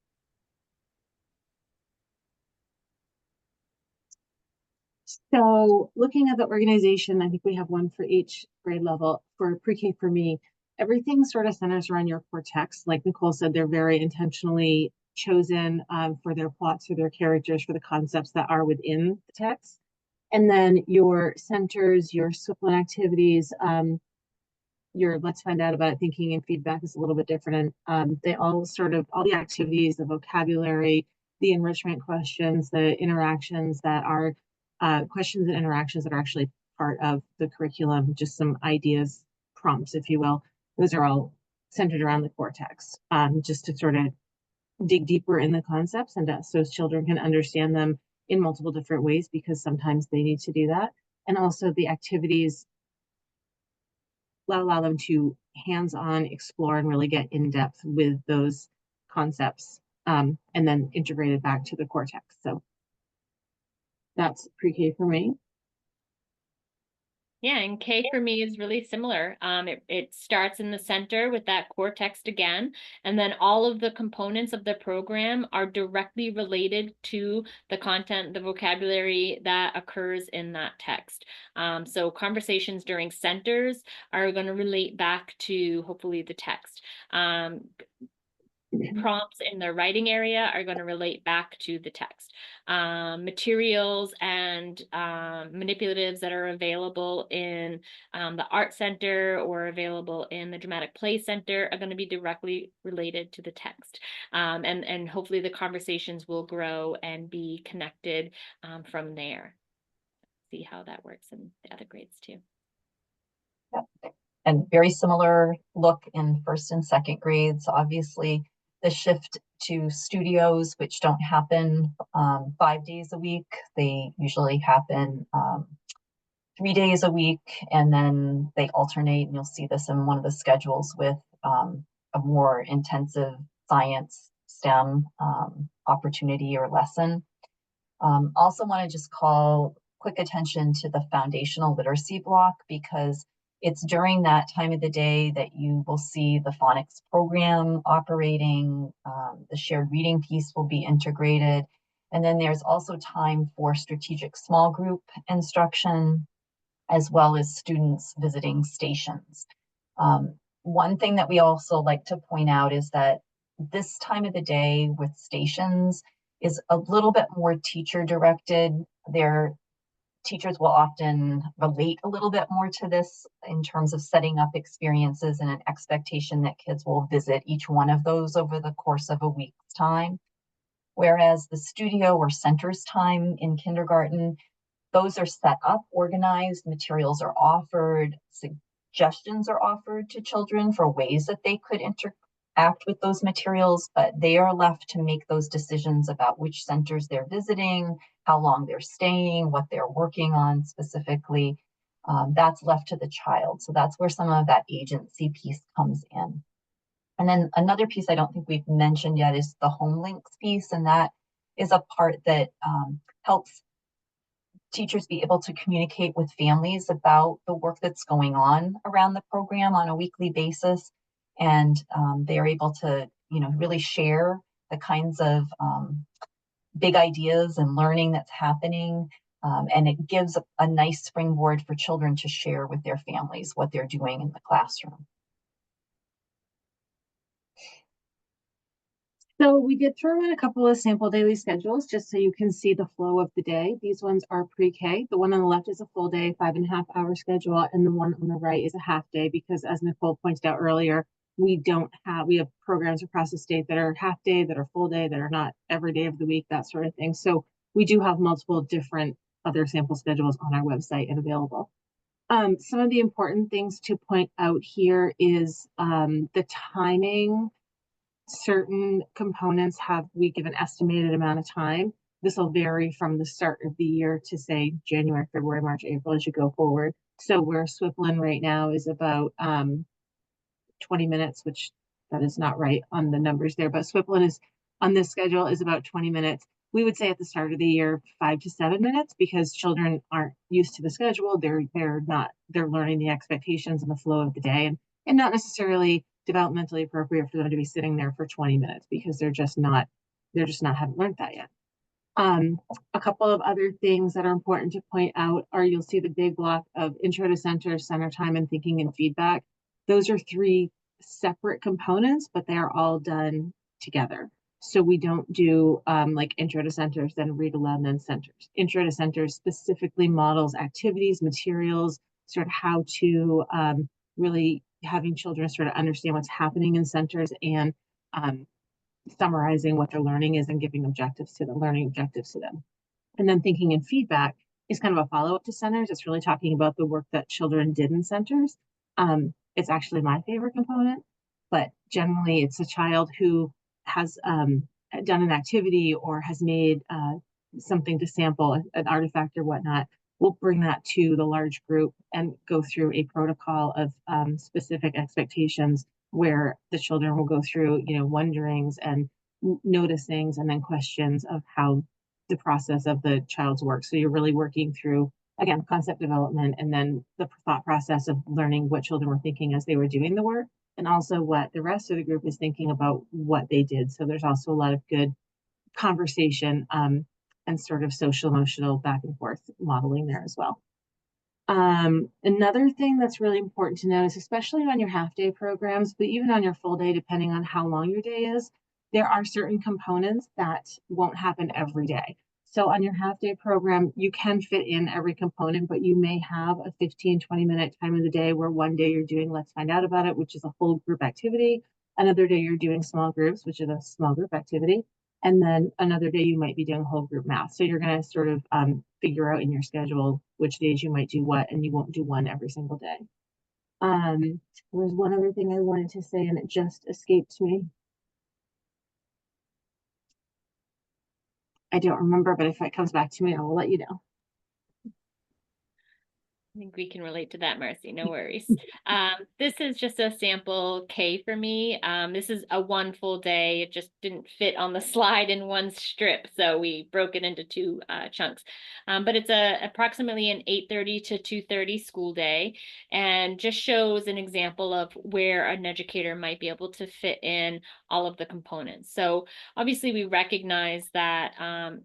So looking at the organization, I think we have one for each grade level. For pre-K for me, everything sort of centers around your core text. Like Nicole said, they're very intentionally chosen for their plots, for their characters, for the concepts that are within the text. And then your centers, your SWIPLIN activities, your let's find out about it thinking and feedback is a little bit different. And they all the activities, the vocabulary, the enrichment questions, the interactions that are questions and interactions that are actually part of the curriculum, just some ideas, prompts, if you will. Those are all centered around the core text, just to sort of dig deeper in the concepts and so children can understand them in multiple different ways, because sometimes they need to do that. And also the activities allow them to hands-on explore and really get in depth with those concepts, and then integrate it back to the core text. So that's pre-K for me. Yeah, and K for me is really similar. It starts in the center with that core text again, and then all of the components of the program are directly related to the content, the vocabulary that occurs in that text. So conversations during centers are going to relate back to hopefully the text. Prompts in the writing area are going to relate back to the text. Materials and manipulatives that are available in the art center or available in the dramatic play center are going to be directly related to the text. And hopefully the conversations will grow and be connected from there. See how that works in the other grades too. Yep. And very similar look in first and second grades. Obviously, the shift to studios, which don't happen 5 days a week. They usually happen 3 days a week, and then they alternate. And you'll see this in one of the schedules with a more intensive science STEM opportunity or lesson. Also want to just call quick attention to the foundational literacy block, because it's during that time of the day that you will see the phonics program operating, the shared reading piece will be integrated, and then there's also time for strategic small group instruction, as well as students visiting stations. One thing that we also like to point out is that this time of the day with stations is a little bit more teacher directed. Their teachers will often relate a little bit more to this in terms of setting up experiences and an expectation that kids will visit each one of those over the course of a week's time. Whereas the studio or centers time in kindergarten, those are set up, organized, materials are offered, suggestions are offered to children for ways that they could interact with those materials, but they are left to make those decisions about which centers they're visiting, how long they're staying, what they're working on specifically. That's left to the child. So that's where some of that agency piece comes in. And then another piece I don't think we've mentioned yet is the home links piece. And that is a part that helps teachers be able to communicate with families about the work that's going on around the program on a weekly basis. And they're able to, really share the kinds of big ideas and learning that's happening. And it gives a nice springboard for children to share with their families what they're doing in the classroom. So we did throw in a couple of sample daily schedules just so you can see the flow of the day. These ones are pre-K. The one on the left is a full day, 5.5-hour schedule, and the one on the right is a half day, because as Nicole pointed out earlier, we have programs across the state that are half day, that are full day, that are not every day of the week, that sort of thing. So we do have multiple different other sample schedules on our website and available. Some of the important things to point out here is the timing. Certain components we give an estimated amount of time. This will vary from the start of the year to say January, February, March, April as you go forward. So where SWIPLIN right now is about 20 minutes, which that is not right on the numbers there, but SWIPLIN is on this schedule is about 20 minutes. We would say at the start of the year, 5 to 7 minutes, because children aren't used to the schedule. They're learning the expectations and the flow of the day, and not necessarily developmentally appropriate for them to be sitting there for 20 minutes, because they're just not haven't learned that yet. A couple of other things that are important to point out are you'll see the big block of intro to center time, and thinking and feedback. Those are 3 separate components, but they are all done together. So we don't do like intro to centers, then read aloud, then centers. Intro to centers specifically models activities, materials, sort of how to really having children sort of understand what's happening in centers, and summarizing what their learning is and giving objectives to them, learning objectives to them. And then thinking and feedback is kind of a follow-up to centers. It's really talking about the work that children did in centers. It's actually my favorite component, but generally it's a child who has done an activity or has made something to sample, an artifact or whatnot. We'll bring that to the large group and go through a protocol of specific expectations, where the children will go through, wonderings and noticings, and then questions of how the process of the child's work. So you're really working through, again, concept development, and then the thought process of learning what children were thinking as they were doing the work, and also what the rest of the group is thinking about what they did. So there's also a lot of good conversation and sort of social emotional back and forth modeling there as well. Another thing that's really important to notice, especially on your half-day programs, but even on your full day, depending on how long your day is, there are certain components that won't happen every day. So on your half-day program, you can fit in every component, but you may have a 15, 20-minute time of the day where one day you're doing Let's Find Out About It, which is a whole group activity. Another day you're doing small groups, which is a small group activity. And then another day you might be doing whole group math. So you're going to sort of figure out in your schedule which days you might do what, and you won't do one every single day. There's one other thing I wanted to say, and it just escaped me. I don't remember, but if it comes back to me, I will let you know. I think we can relate to that, Marcy. No worries. This is just a sample K for me. This is a 1 full day. It just didn't fit on the slide in one strip, so we broke it into 2 chunks. But it's approximately an 8:30 to 2:30 school day, and just shows an example of where an educator might be able to fit in all of the components. So obviously we recognize that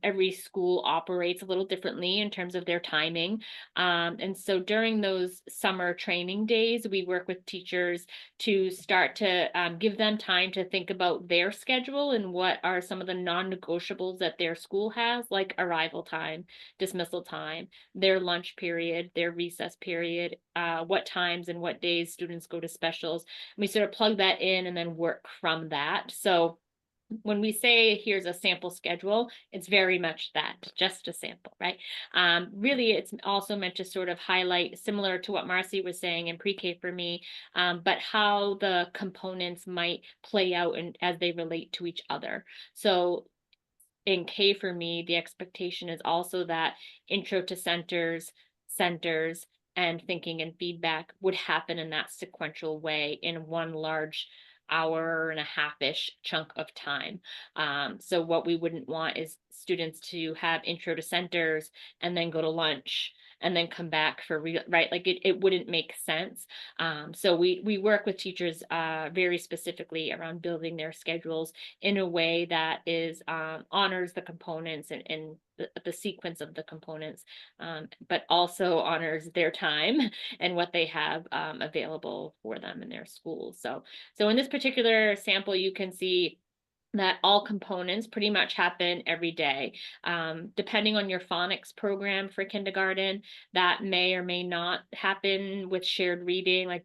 every school operates a little differently in terms of their timing. And so during those summer training days, we work with teachers to start to give them time to think about their schedule and what are some of the non-negotiables that their school has, like arrival time, dismissal time, their lunch period, their recess period, what times and what days students go to specials. And we sort of plug that in and then work from that. So when we say here's a sample schedule, it's very much that, just a sample, right? Really, it's also meant to sort of highlight, similar to what Marcy was saying in pre-K for me, but how the components might play out as they relate to each other. So in K for me, the expectation is also that intro to centers, and thinking and feedback would happen in that sequential way in one large hour and a half-ish chunk of time. So what we wouldn't want is students to have intro to centers and then go to lunch and then come back for right, like it wouldn't make sense. So we work with teachers very specifically around building their schedules in a way that is honors the components and the sequence of the components, but also honors their time and what they have available for them in their schools. So in this particular sample, you can see that all components pretty much happen every day. Depending on your phonics program for kindergarten, that may or may not happen with shared reading. Like,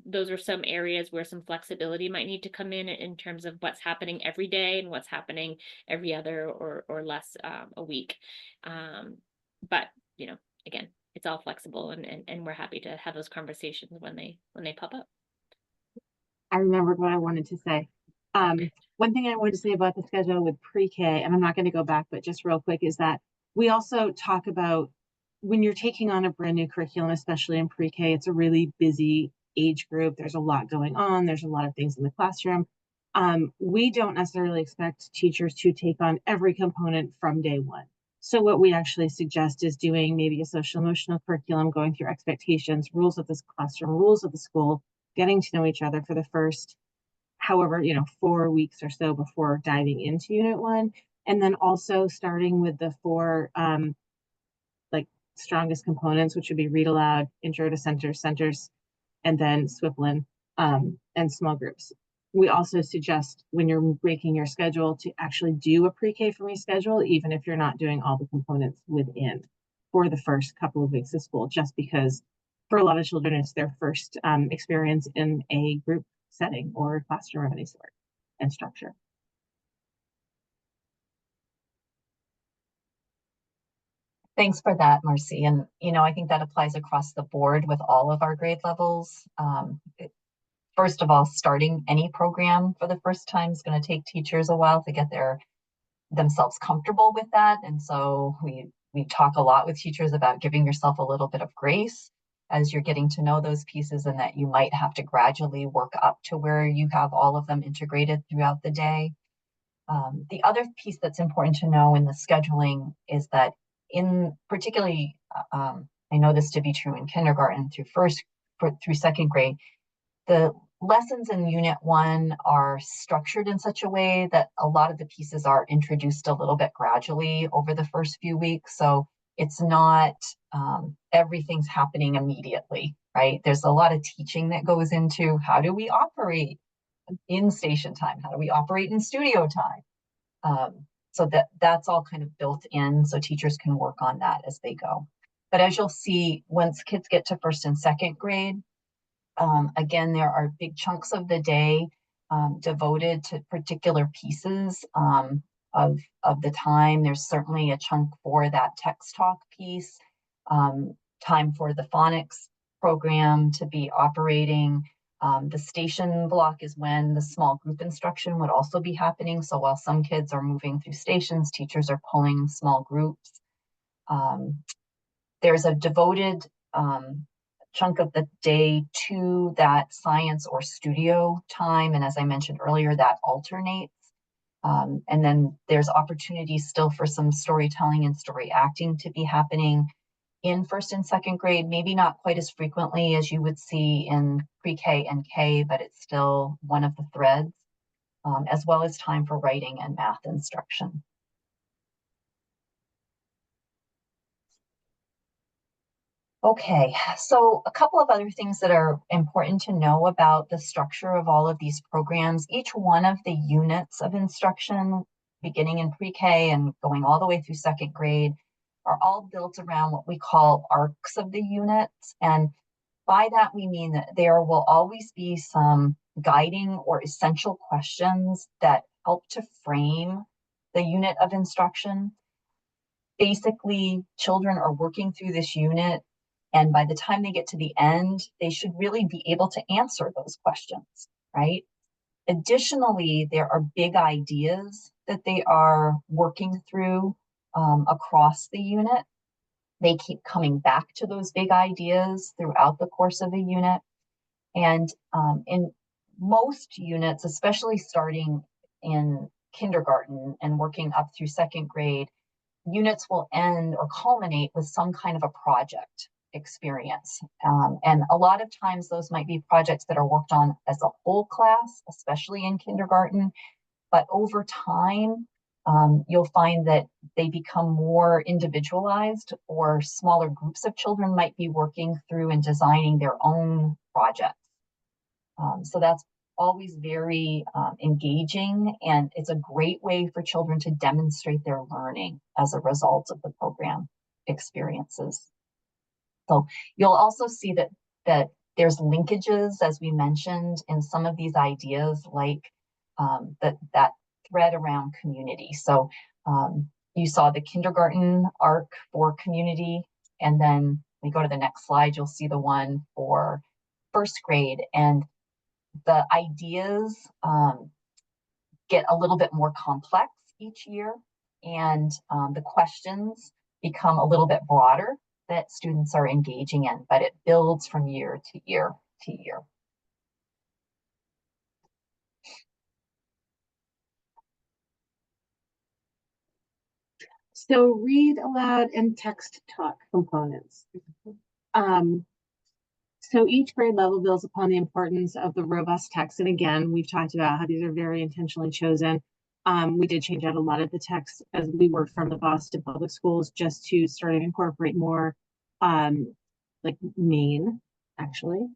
those are some areas where some flexibility might need to come in terms of what's happening every day and what's happening every other or less a week. But, again, it's all flexible, and we're happy to have those conversations when they pop up. I remembered what I wanted to say. One thing I wanted to say about the schedule with pre-K, and I'm not going to go back, but just real quick, is that we also talk about when you're taking on a brand new curriculum, especially in pre-K, it's a really busy age group. There's a lot going on. There's a lot of things in the classroom. We don't necessarily expect teachers to take on every component from day one. So what we actually suggest is doing maybe a social emotional curriculum, going through expectations, rules of this classroom, rules of the school, getting to know each other for the first, however, 4 weeks or so before diving into Unit 1. And then also starting with the four like strongest components, which would be read aloud, intro to centers, and then Swiplin and small groups. We also suggest when you're breaking your schedule to actually do a pre-K for me schedule, even if you're not doing all the components within for the first couple of weeks of school, just because for a lot of children, it's their first experience in a group setting or classroom of any sort and structure. Thanks for that, Marcy. And, I think that applies across the board with all of our grade levels. First of all, starting any program for the first time is going to take teachers a while to get themselves comfortable with that. And so we talk a lot with teachers about giving yourself a little bit of grace as you're getting to know those pieces, and that you might have to gradually work up to where you have all of them integrated throughout the day. The other piece that's important to know in the scheduling is that particularly, I know this to be true in kindergarten through second grade, the lessons in Unit 1 are structured in such a way that a lot of the pieces are introduced a little bit gradually over the first few weeks. So it's not everything's happening immediately, right? There's a lot of teaching that goes into how do we operate in station time? How do we operate in studio time? So that's all kind of built in, so teachers can work on that as they go. But as you'll see, once kids get to first and second grade, again, there are big chunks of the day devoted to particular pieces of the time. There's certainly a chunk for that text talk piece, time for the phonics program to be operating. The station block is when the small group instruction would also be happening. So while some kids are moving through stations, teachers are pulling small groups. There's a devoted chunk of the day to that science or studio time. And as I mentioned earlier, that alternates. And then there's opportunities still for some storytelling and story acting to be happening in first and second grade, maybe not quite as frequently as you would see in pre-K and K, but it's still one of the threads, as well as time for writing and math instruction. Okay, so a couple of other things that are important to know about the structure of all of these programs. Each one of the units of instruction, beginning in pre-K and going all the way through second grade, are all built around what we call arcs of the units. And by that, we mean that there will always be some guiding or essential questions that help to frame the unit of instruction. Basically, children are working through this unit, and by the time they get to the end, they should really be able to answer those questions, right? Additionally, there are big ideas that they are working through across the unit. They keep coming back to those big ideas throughout the course of the unit. And in most units, especially starting in kindergarten and working up through second grade, units will end or culminate with some kind of a project experience. And a lot of times those might be projects that are worked on as a whole class, especially in kindergarten. But over time, you'll find that they become more individualized, or smaller groups of children might be working through and designing their own projects. So that's always very engaging, and it's a great way for children to demonstrate their learning as a result of the program experiences. So you'll also see that there's linkages, as we mentioned, in some of these ideas, like that thread around community. So you saw the kindergarten arc for community, and then we go to the next slide, you'll see the one for first grade, and the ideas get a little bit more complex each year, and the questions become a little bit broader that students are engaging in, but it builds from year to year to year. So read aloud and text talk components. So each grade level builds upon the importance of the robust text. And again, we've talked about how these are very intentionally chosen. We did change out a lot of the text as we worked from the Boston Public Schools just to start to incorporate more like Maine, actually.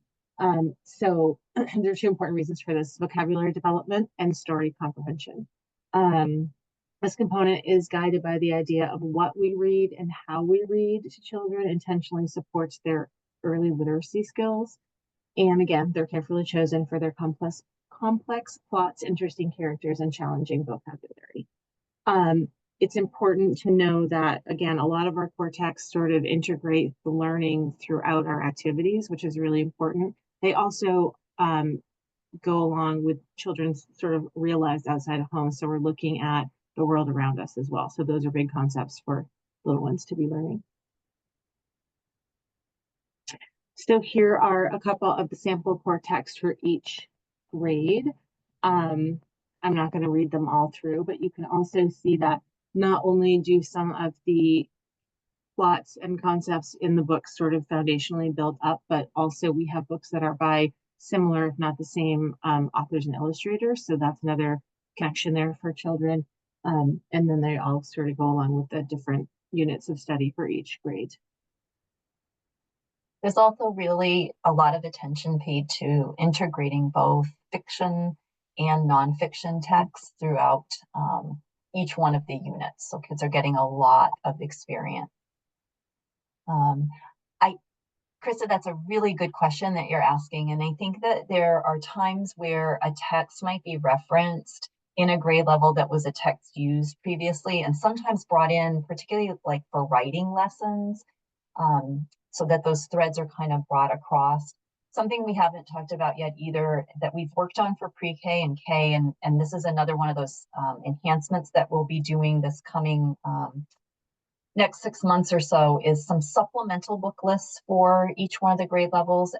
So there are two important reasons for this: vocabulary development and story comprehension. This component is guided by the idea of what we read and how we read to children intentionally supports their early literacy skills. And again, they're carefully chosen for their complex plots, interesting characters, and challenging vocabulary. It's important to know that, again, a lot of our core texts sort of integrate the learning throughout our activities, which is really important. They also go along with children's sort of real lives outside of home. So we're looking at the world around us as well. So those are big concepts for little ones to be learning. So here are a couple of the sample core texts for each grade. I'm not going to read them all through, but you can also see that not only do some of the plots and concepts in the books sort of foundationally build up, but also we have books that are by similar, if not the same, authors and illustrators. So that's another connection there for children. And then they all sort of go along with the different units of study for each grade. There's also really a lot of attention paid to integrating both fiction and nonfiction texts throughout each one of the units. So kids are getting a lot of experience. Krista, that's a really good question that you're asking. And I think that there are times where a text might be referenced in a grade level that was a text used previously, and sometimes brought in, particularly like for writing lessons, so that those threads are kind of brought across. Something we haven't talked about yet either that we've worked on for pre-K and K, and this is another one of those enhancements that we'll be doing this coming next 6 months or so, is some supplemental book lists for each one of the grade levels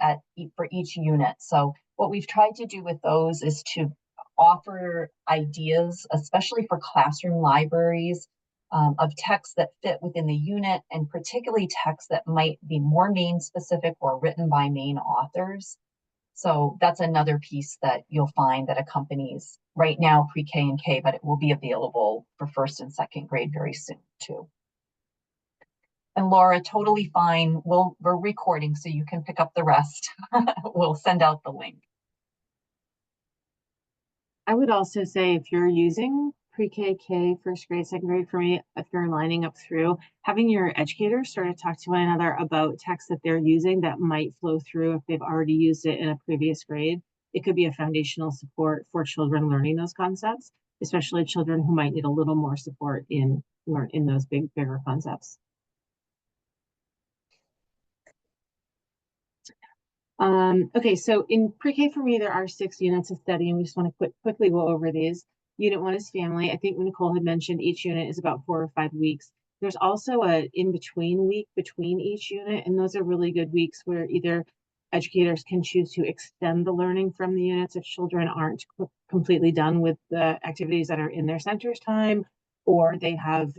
for each unit. So what we've tried to do with those is to offer ideas, especially for classroom libraries, of texts that fit within the unit, and particularly texts that might be more Maine specific or written by Maine authors. So that's another piece that you'll find that accompanies right now pre-K and K, but it will be available for first and second grade very soon too. And Laura, totally fine. We're recording, so you can pick up the rest. We'll send out the link. I would also say if you're using pre-K, K, first grade, second grade, for me, if you're lining up through, having your educators sort of talk to one another about texts that they're using that might flow through if they've already used it in a previous grade. It could be a foundational support for children learning those concepts, especially children who might need a little more support in those bigger concepts. Okay, so in pre-K for me, there are 6 units of study, and we just want to quickly go over these. Unit 1 is family. I think Nicole had mentioned each unit is about 4 or 5 weeks. There's also a in-between week between each unit, and those are really good weeks where either educators can choose to extend the learning from the units if children aren't completely done with the activities that are in their center's time, or they have,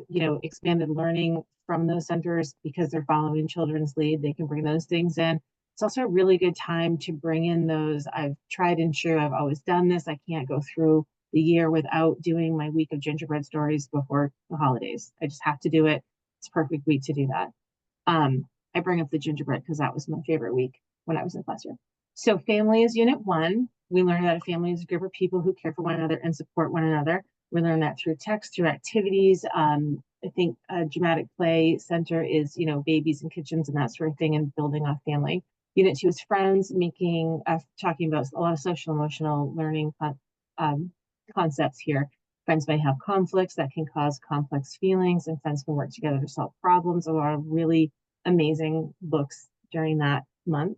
expanded learning from those centers because they're following children's lead. They can bring those things in. It's also a really good time to bring in those. I've tried and true. I've always done this. I can't go through the year without doing my week of gingerbread stories before the holidays. I just have to do it. It's a perfect week to do that. I bring up the gingerbread because that was my favorite week when I was in classroom. So family is unit 1. We learn that a family is a group of people who care for one another and support one another. We learn that through text, through activities. I think a dramatic play center is, babies and kitchens and that sort of thing, and building off family. Unit 2 is friends, talking about a lot of social emotional learning concepts here. Friends may have conflicts that can cause complex feelings, and friends can work together to solve problems. A lot of really amazing books during that month.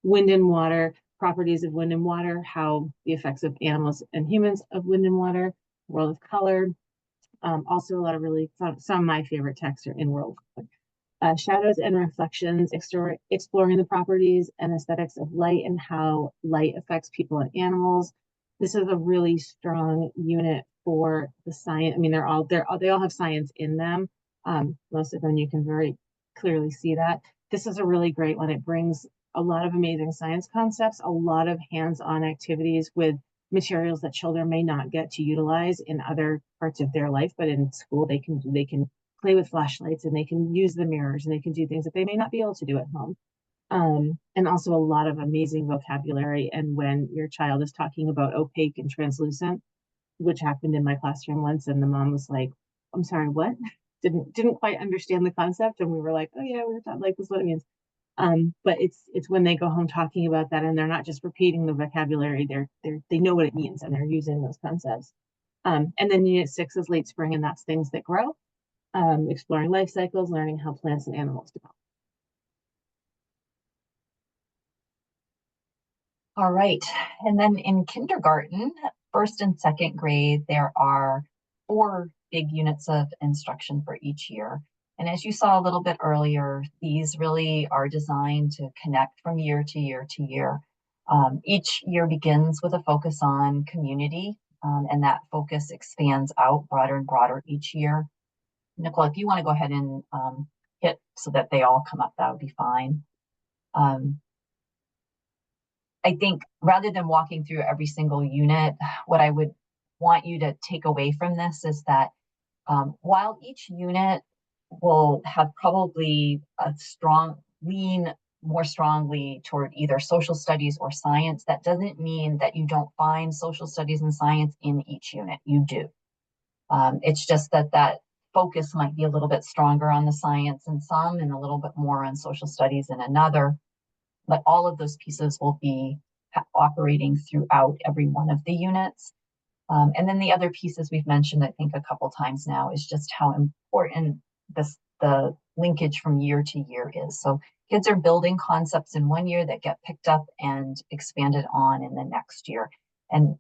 Wind and water, properties of wind and water, how the effects of animals and humans of wind and water, world of color. Also a lot of really fun, some of my favorite texts are in world of color. Shadows and reflections, exploring the properties and aesthetics of light and how light affects people and animals. This is a really strong unit for the science. I mean, they all have science in them. Most of them you can very clearly see that. This is a really great one. It brings a lot of amazing science concepts, a lot of hands-on activities with materials that children may not get to utilize in other parts of their life, but in school they can play with flashlights and they can use the mirrors and they can do things that they may not be able to do at home. And also a lot of amazing vocabulary. And when your child is talking about opaque and translucent, which happened in my classroom once, and the mom was like, "I'm sorry, what?" Didn't quite understand the concept, and we were like, "Oh yeah, we were taught like this is what it means." But it's when they go home talking about that, and they're not just repeating the vocabulary; they know what it means, and they're using those concepts. And then Unit 6 is late spring, and that's things that grow, exploring life cycles, learning how plants and animals develop. All right, and then in kindergarten, first and second grade, there are 4 big units of instruction for each year. And as you saw a little bit earlier, these really are designed to connect from year to year to year. Each year begins with a focus on community, and that focus expands out broader and broader each year. Nicole, if you want to go ahead and hit so that they all come up, that would be fine. I think rather than walking through every single unit, what I would want you to take away from this is that while each unit will have probably a strong lean more strongly toward either social studies or science, that doesn't mean that you don't find social studies and science in each unit. You do. It's just that focus might be a little bit stronger on the science in some and a little bit more on social studies in another. But all of those pieces will be operating throughout every one of the units. And then the other pieces we've mentioned, I think a couple times now, is just how important the linkage from year to year is. So kids are building concepts in one year that get picked up and expanded on in the next year. And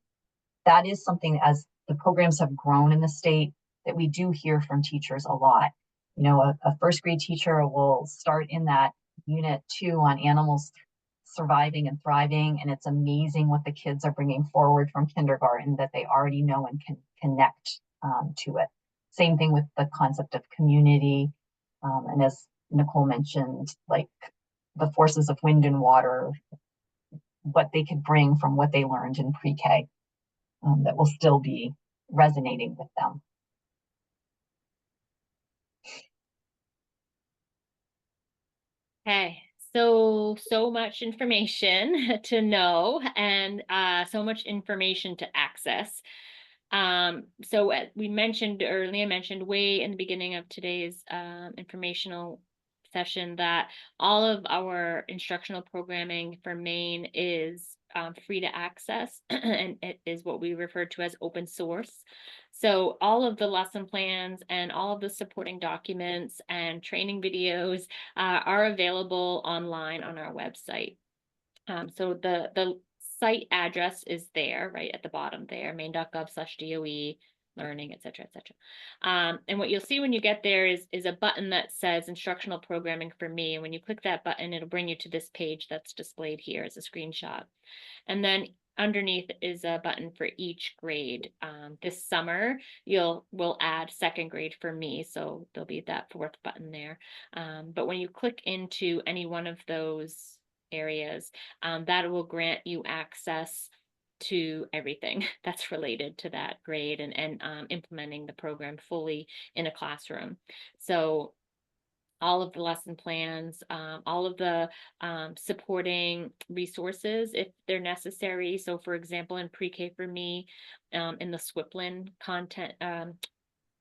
that is something, as the programs have grown in the state, that we do hear from teachers a lot. You know, a first grade teacher will start in that unit 2 on animals surviving and thriving, and it's amazing what the kids are bringing forward from kindergarten that they already know and can connect to it. Same thing with the concept of community, and as Nicole mentioned, like the forces of wind and water, what they could bring from what they learned in pre-K that will still be resonating with them. Okay, so much information to know and so much information to access. So we mentioned, or Leah mentioned way in the beginning of today's informational session, that all of our instructional programming for Maine is free to access, and it is what we refer to as open source. So all of the lesson plans and all of the supporting documents and training videos are available online on our website. So the site address is there, right at the bottom there, maine.gov/DOE learning, et cetera, et cetera. And what you'll see when you get there is a button that says instructional programming for me. And when you click that button, it'll bring you to this page that's displayed here as a screenshot. And then underneath is a button for each grade. This summer, we'll add second grade for me, so there'll be that 4th button there. But when you click into any one of those areas, that will grant you access to everything that's related to that grade and implementing the program fully in a classroom. So all of the lesson plans, all of the supporting resources if they're necessary. So for example, in pre-K for me, in the SWIPLIN content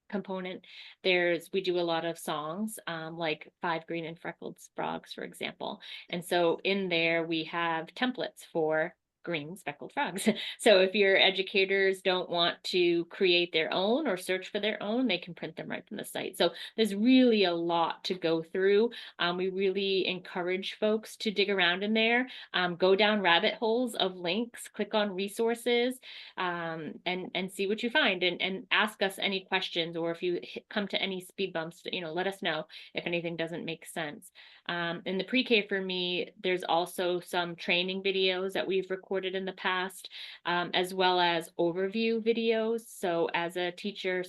component, we do a lot of songs, like 5 Green and Freckled Frogs, for example. And so in there we have templates for green speckled frogs. So if your educators don't want to create their own or search for their own, they can print them right from the site. So there's really a lot to go through. We really encourage folks to dig around in there, go down rabbit holes of links, click on resources, and see what you find, and ask us any questions, or if you come to any speed bumps, let us know if anything doesn't make sense. In the pre-K for me, there's also some training videos that we've recorded in the past, as well as overview videos. So as a teacher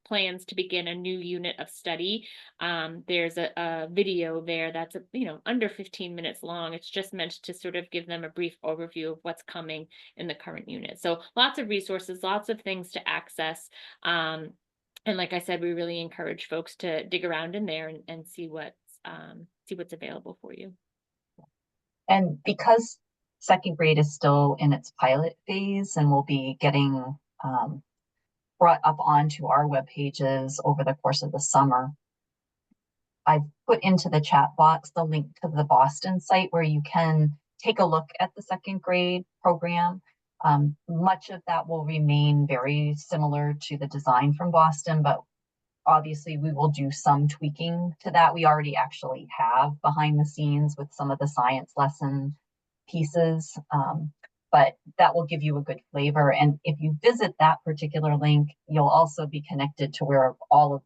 plans to begin a new unit of study. There's a video there that's, under 15 minutes long. It's just meant to sort of give them a brief overview of what's coming in the current unit. So lots of resources, lots of things to access. And like I said, we really encourage folks to dig around in there and see what's available for you. And because second grade is still in its pilot phase and will be getting brought up onto our web pages over the course of the summer, I've put into the chat box the link to the Boston site where you can take a look at the second grade program. Much of that will remain very similar to the design from Boston, but obviously we will do some tweaking to that. We already actually have behind the scenes with some of the science lesson pieces, but that will give you a good flavor. And if you visit that particular link, you'll also be connected to where all of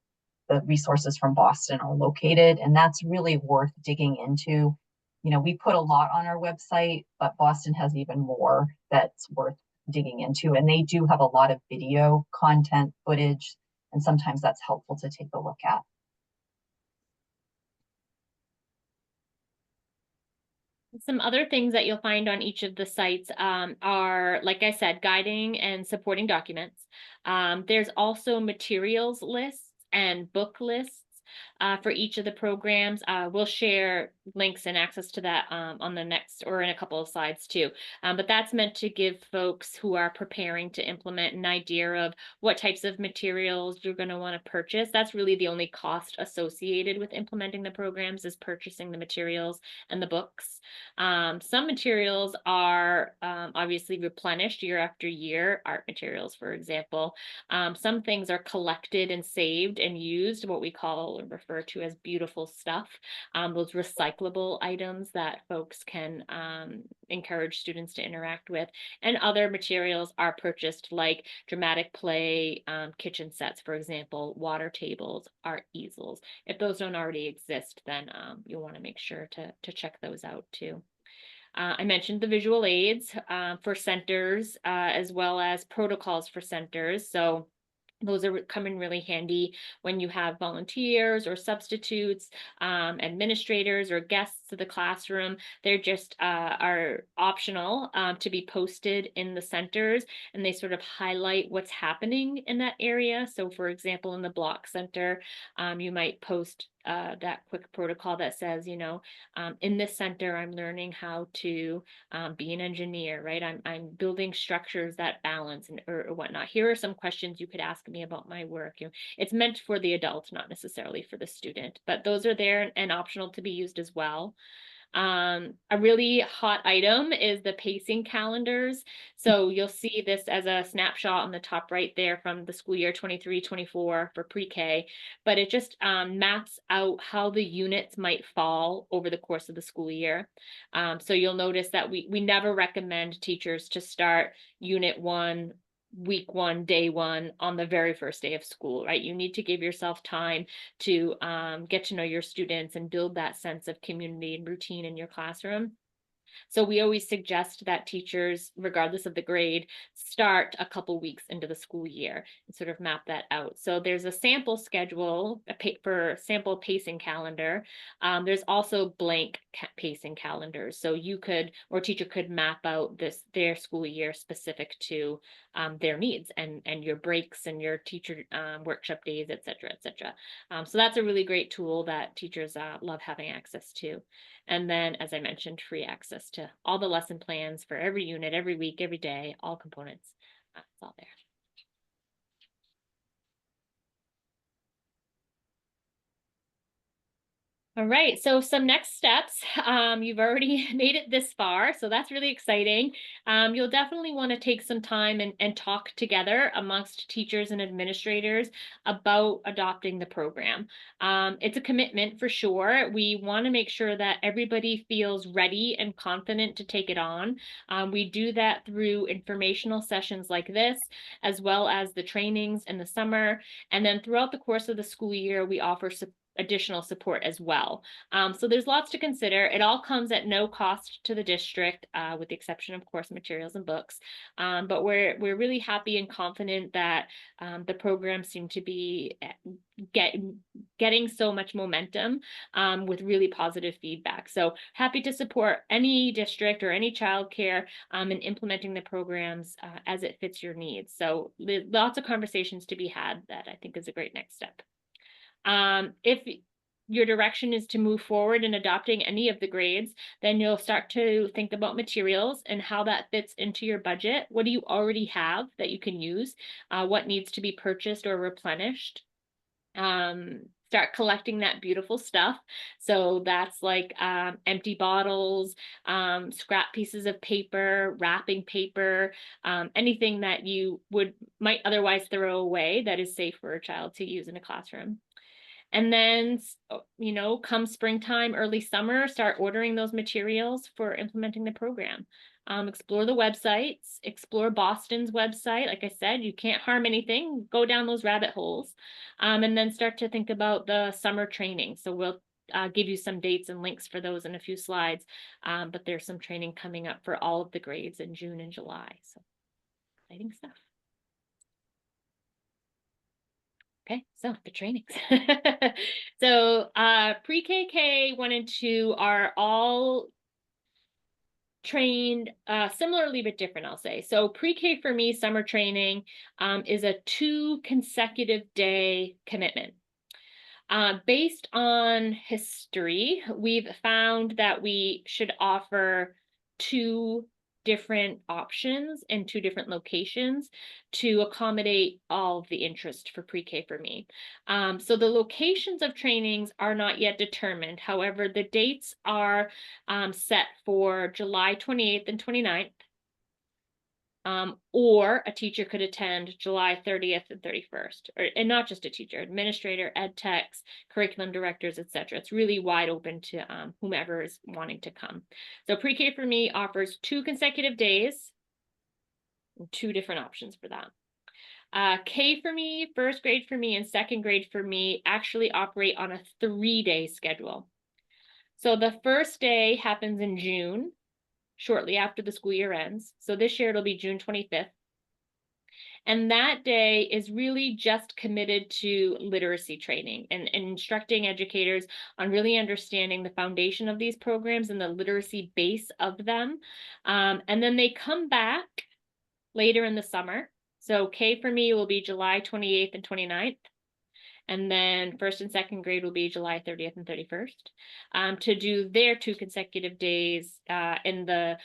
the resources from Boston are located. And that's really worth digging into. We put a lot on our website, but Boston has even more that's worth digging into. And they do have a lot of video content footage, and sometimes that's helpful to take a look at. Some other things that you'll find on each of the sites are, like I said, guiding and supporting documents. There's also materials lists and book lists for each of the programs. We'll share links and access to that on the next or in a couple of slides too. But that's meant to give folks who are preparing to implement an idea of what types of materials you're going to want to purchase. That's really the only cost associated with implementing the programs, is purchasing the materials and the books. Some materials are obviously replenished year after year, art materials, for example. Some things are collected and saved and used, what we call or refer to as beautiful stuff, those recyclable items that folks can encourage students to interact with. And other materials are purchased, like dramatic play, kitchen sets, for example, water tables, art easels. If those don't already exist, then you'll want to make sure to check those out too. I mentioned the visual aids for centers, as well as protocols for centers. So those come in really handy when you have volunteers or substitutes, administrators or guests to the classroom. They're just are optional to be posted in the centers, and they sort of highlight what's happening in that area. So for example, in the block center, you might post that quick protocol that says, in this center, I'm learning how to be an engineer, right? I'm building structures that balance or whatnot. Here are some questions you could ask me about my work. It's meant for the adult, not necessarily for the student, but those are there and optional to be used as well. A really hot item is the pacing calendars. So you'll see this as a snapshot on the top right there from the school year 23-24 for pre-K, but it just maps out how the units might fall over the course of the school year. So you'll notice that we never recommend teachers to start unit 1 week 1, day 1 on the very first day of school, right? You need to give yourself time to get to know your students and build that sense of community and routine in your classroom. So we always suggest that teachers, regardless of the grade, start a couple weeks into the school year and sort of map that out. So there's a sample schedule for sample pacing calendar. There's also blank pacing calendars. So you could, or teacher could map out their school year specific to their needs and your breaks and your teacher workshop days, et cetera, et cetera. So that's a really great tool that teachers love having access to. And then, as I mentioned, free access to all the lesson plans for every unit, every week, every day, all components. It's all there. All right, so some next steps. You've already made it this far, so that's really exciting. You'll definitely want to take some time and talk together amongst teachers and administrators about adopting the program. It's a commitment for sure. We want to make sure that everybody feels ready and confident to take it on. We do that through informational sessions like this, as well as the trainings in the summer. And then throughout the course of the school year, we offer additional support as well. So there's lots to consider. It all comes at no cost to the district, with the exception of course materials and books. But we're really happy and confident that the programs seem to be getting so much momentum, with really positive feedback. So happy to support any district or any childcare in implementing the programs as it fits your needs. So there's lots of conversations to be had that I think is a great next step. If your direction is to move forward in adopting any of the grades, then you'll start to think about materials and how that fits into your budget. What do you already have that you can use? What needs to be purchased or replenished? Start collecting that beautiful stuff. So that's like empty bottles, scrap pieces of paper, wrapping paper, anything that you might otherwise throw away that is safe for a child to use in a classroom. And then, come springtime, early summer, start ordering those materials for implementing the program. Explore the websites, explore Boston's website. Like I said, you can't harm anything. Go down those rabbit holes, and then start to think about the summer training. So we'll give you some dates and links for those in a few slides, but there's some training coming up for all of the grades in June and July. So exciting stuff. Okay, so the trainings. So pre-K, K 1 and 2 are all trained similarly but different, I'll say. So pre-K for me, summer training is a 2 consecutive day commitment. Based on history, we've found that we should offer 2 different options in 2 different locations to accommodate all of the interest for pre-K for me. So the locations of trainings are not yet determined. However, the dates are set for July 28th and 29th. Or a teacher could attend July 30th and 31st, and not just a teacher, administrator, ed techs, curriculum directors, etc. It's really wide open to whomever is wanting to come. So pre-K for me offers 2 consecutive days, 2 different options for that. K for me, first grade for me, and second grade for me actually operate on a 3-day schedule. So the first day happens in June, shortly after the school year ends. So this year it'll be June 25th. And that day is really just committed to literacy training and instructing educators on really understanding the foundation of these programs and the literacy base of them. And then they come back later in the summer. So K for me will be July 28th and 29th. And then first and second grade will be July 30th and 31st, to do their 2 consecutive days in the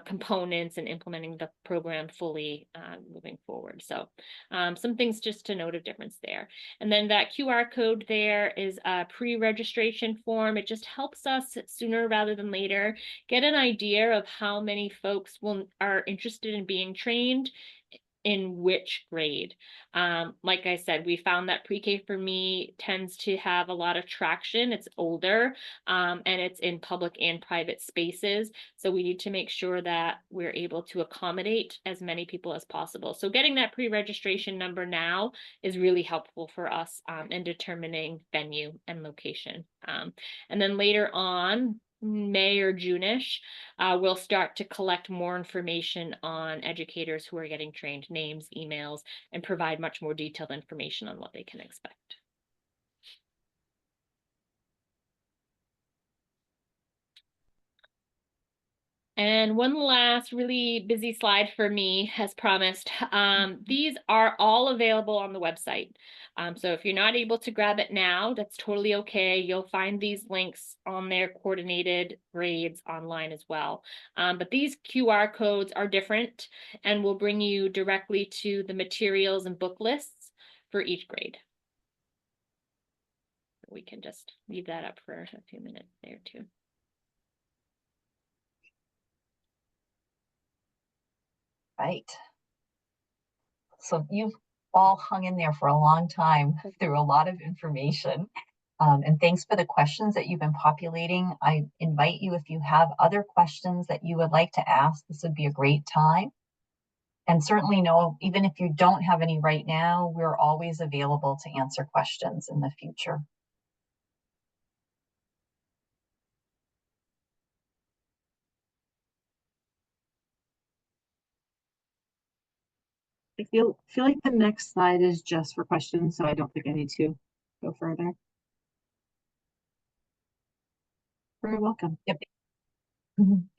components and implementing the program fully moving forward. So some things just to note of difference there. And then that QR code there is a pre-registration form. It just helps us sooner rather than later get an idea of how many folks are interested in being trained in which grade. Like I said, we found that pre-K for me tends to have a lot of traction. It's older, and it's in public and private spaces. So we need to make sure that we're able to accommodate as many people as possible. So getting that pre-registration number now is really helpful for us in determining venue and location. And then later on, May or June-ish, we'll start to collect more information on educators who are getting trained, names, emails, and provide much more detailed information on what they can expect. And one last really busy slide for me, as promised. These are all available on the website. So if you're not able to grab it now, that's totally okay. You'll find these links on their coordinated grades online as well. But these QR codes are different and will bring you directly to the materials and book lists for each grade. We can just leave that up for a few minutes there too. Right. So you've all hung in there for a long time through a lot of information. And thanks for the questions that you've been populating. I invite you, if you have other questions that you would like to ask, this would be a great time. And certainly know, even if you don't have any right now, we're always available to answer questions in the future. feel like the next slide is just for questions, so I don't think I need to go further. Very welcome. Yep.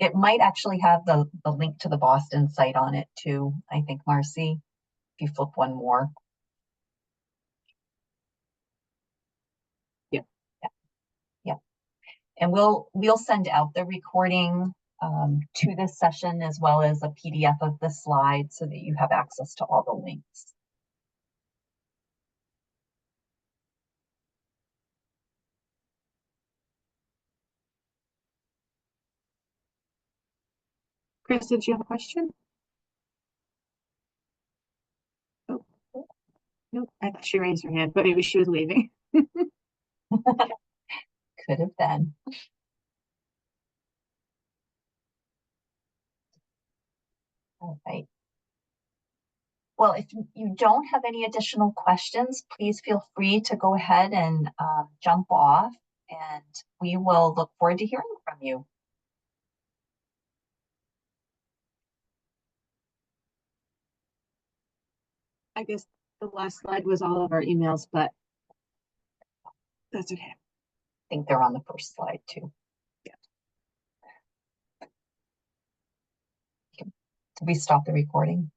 It might actually have the link to the Boston site on it too, I think, Marcy, if you flip one more. Yep. Yeah. Yep. And we'll send out the recording to this session as well as a PDF of the slides so that you have access to all the links. Chris, did you have a question? Oh, nope. I thought she raised her hand, but maybe she was waving. Could have been. All right. Well, if you don't have any additional questions, please feel free to go ahead and jump off, and we will look forward to hearing from you. I guess the last slide was all of our emails, but that's okay. I think they're on the first slide too. Yeah. Did we stop the recording?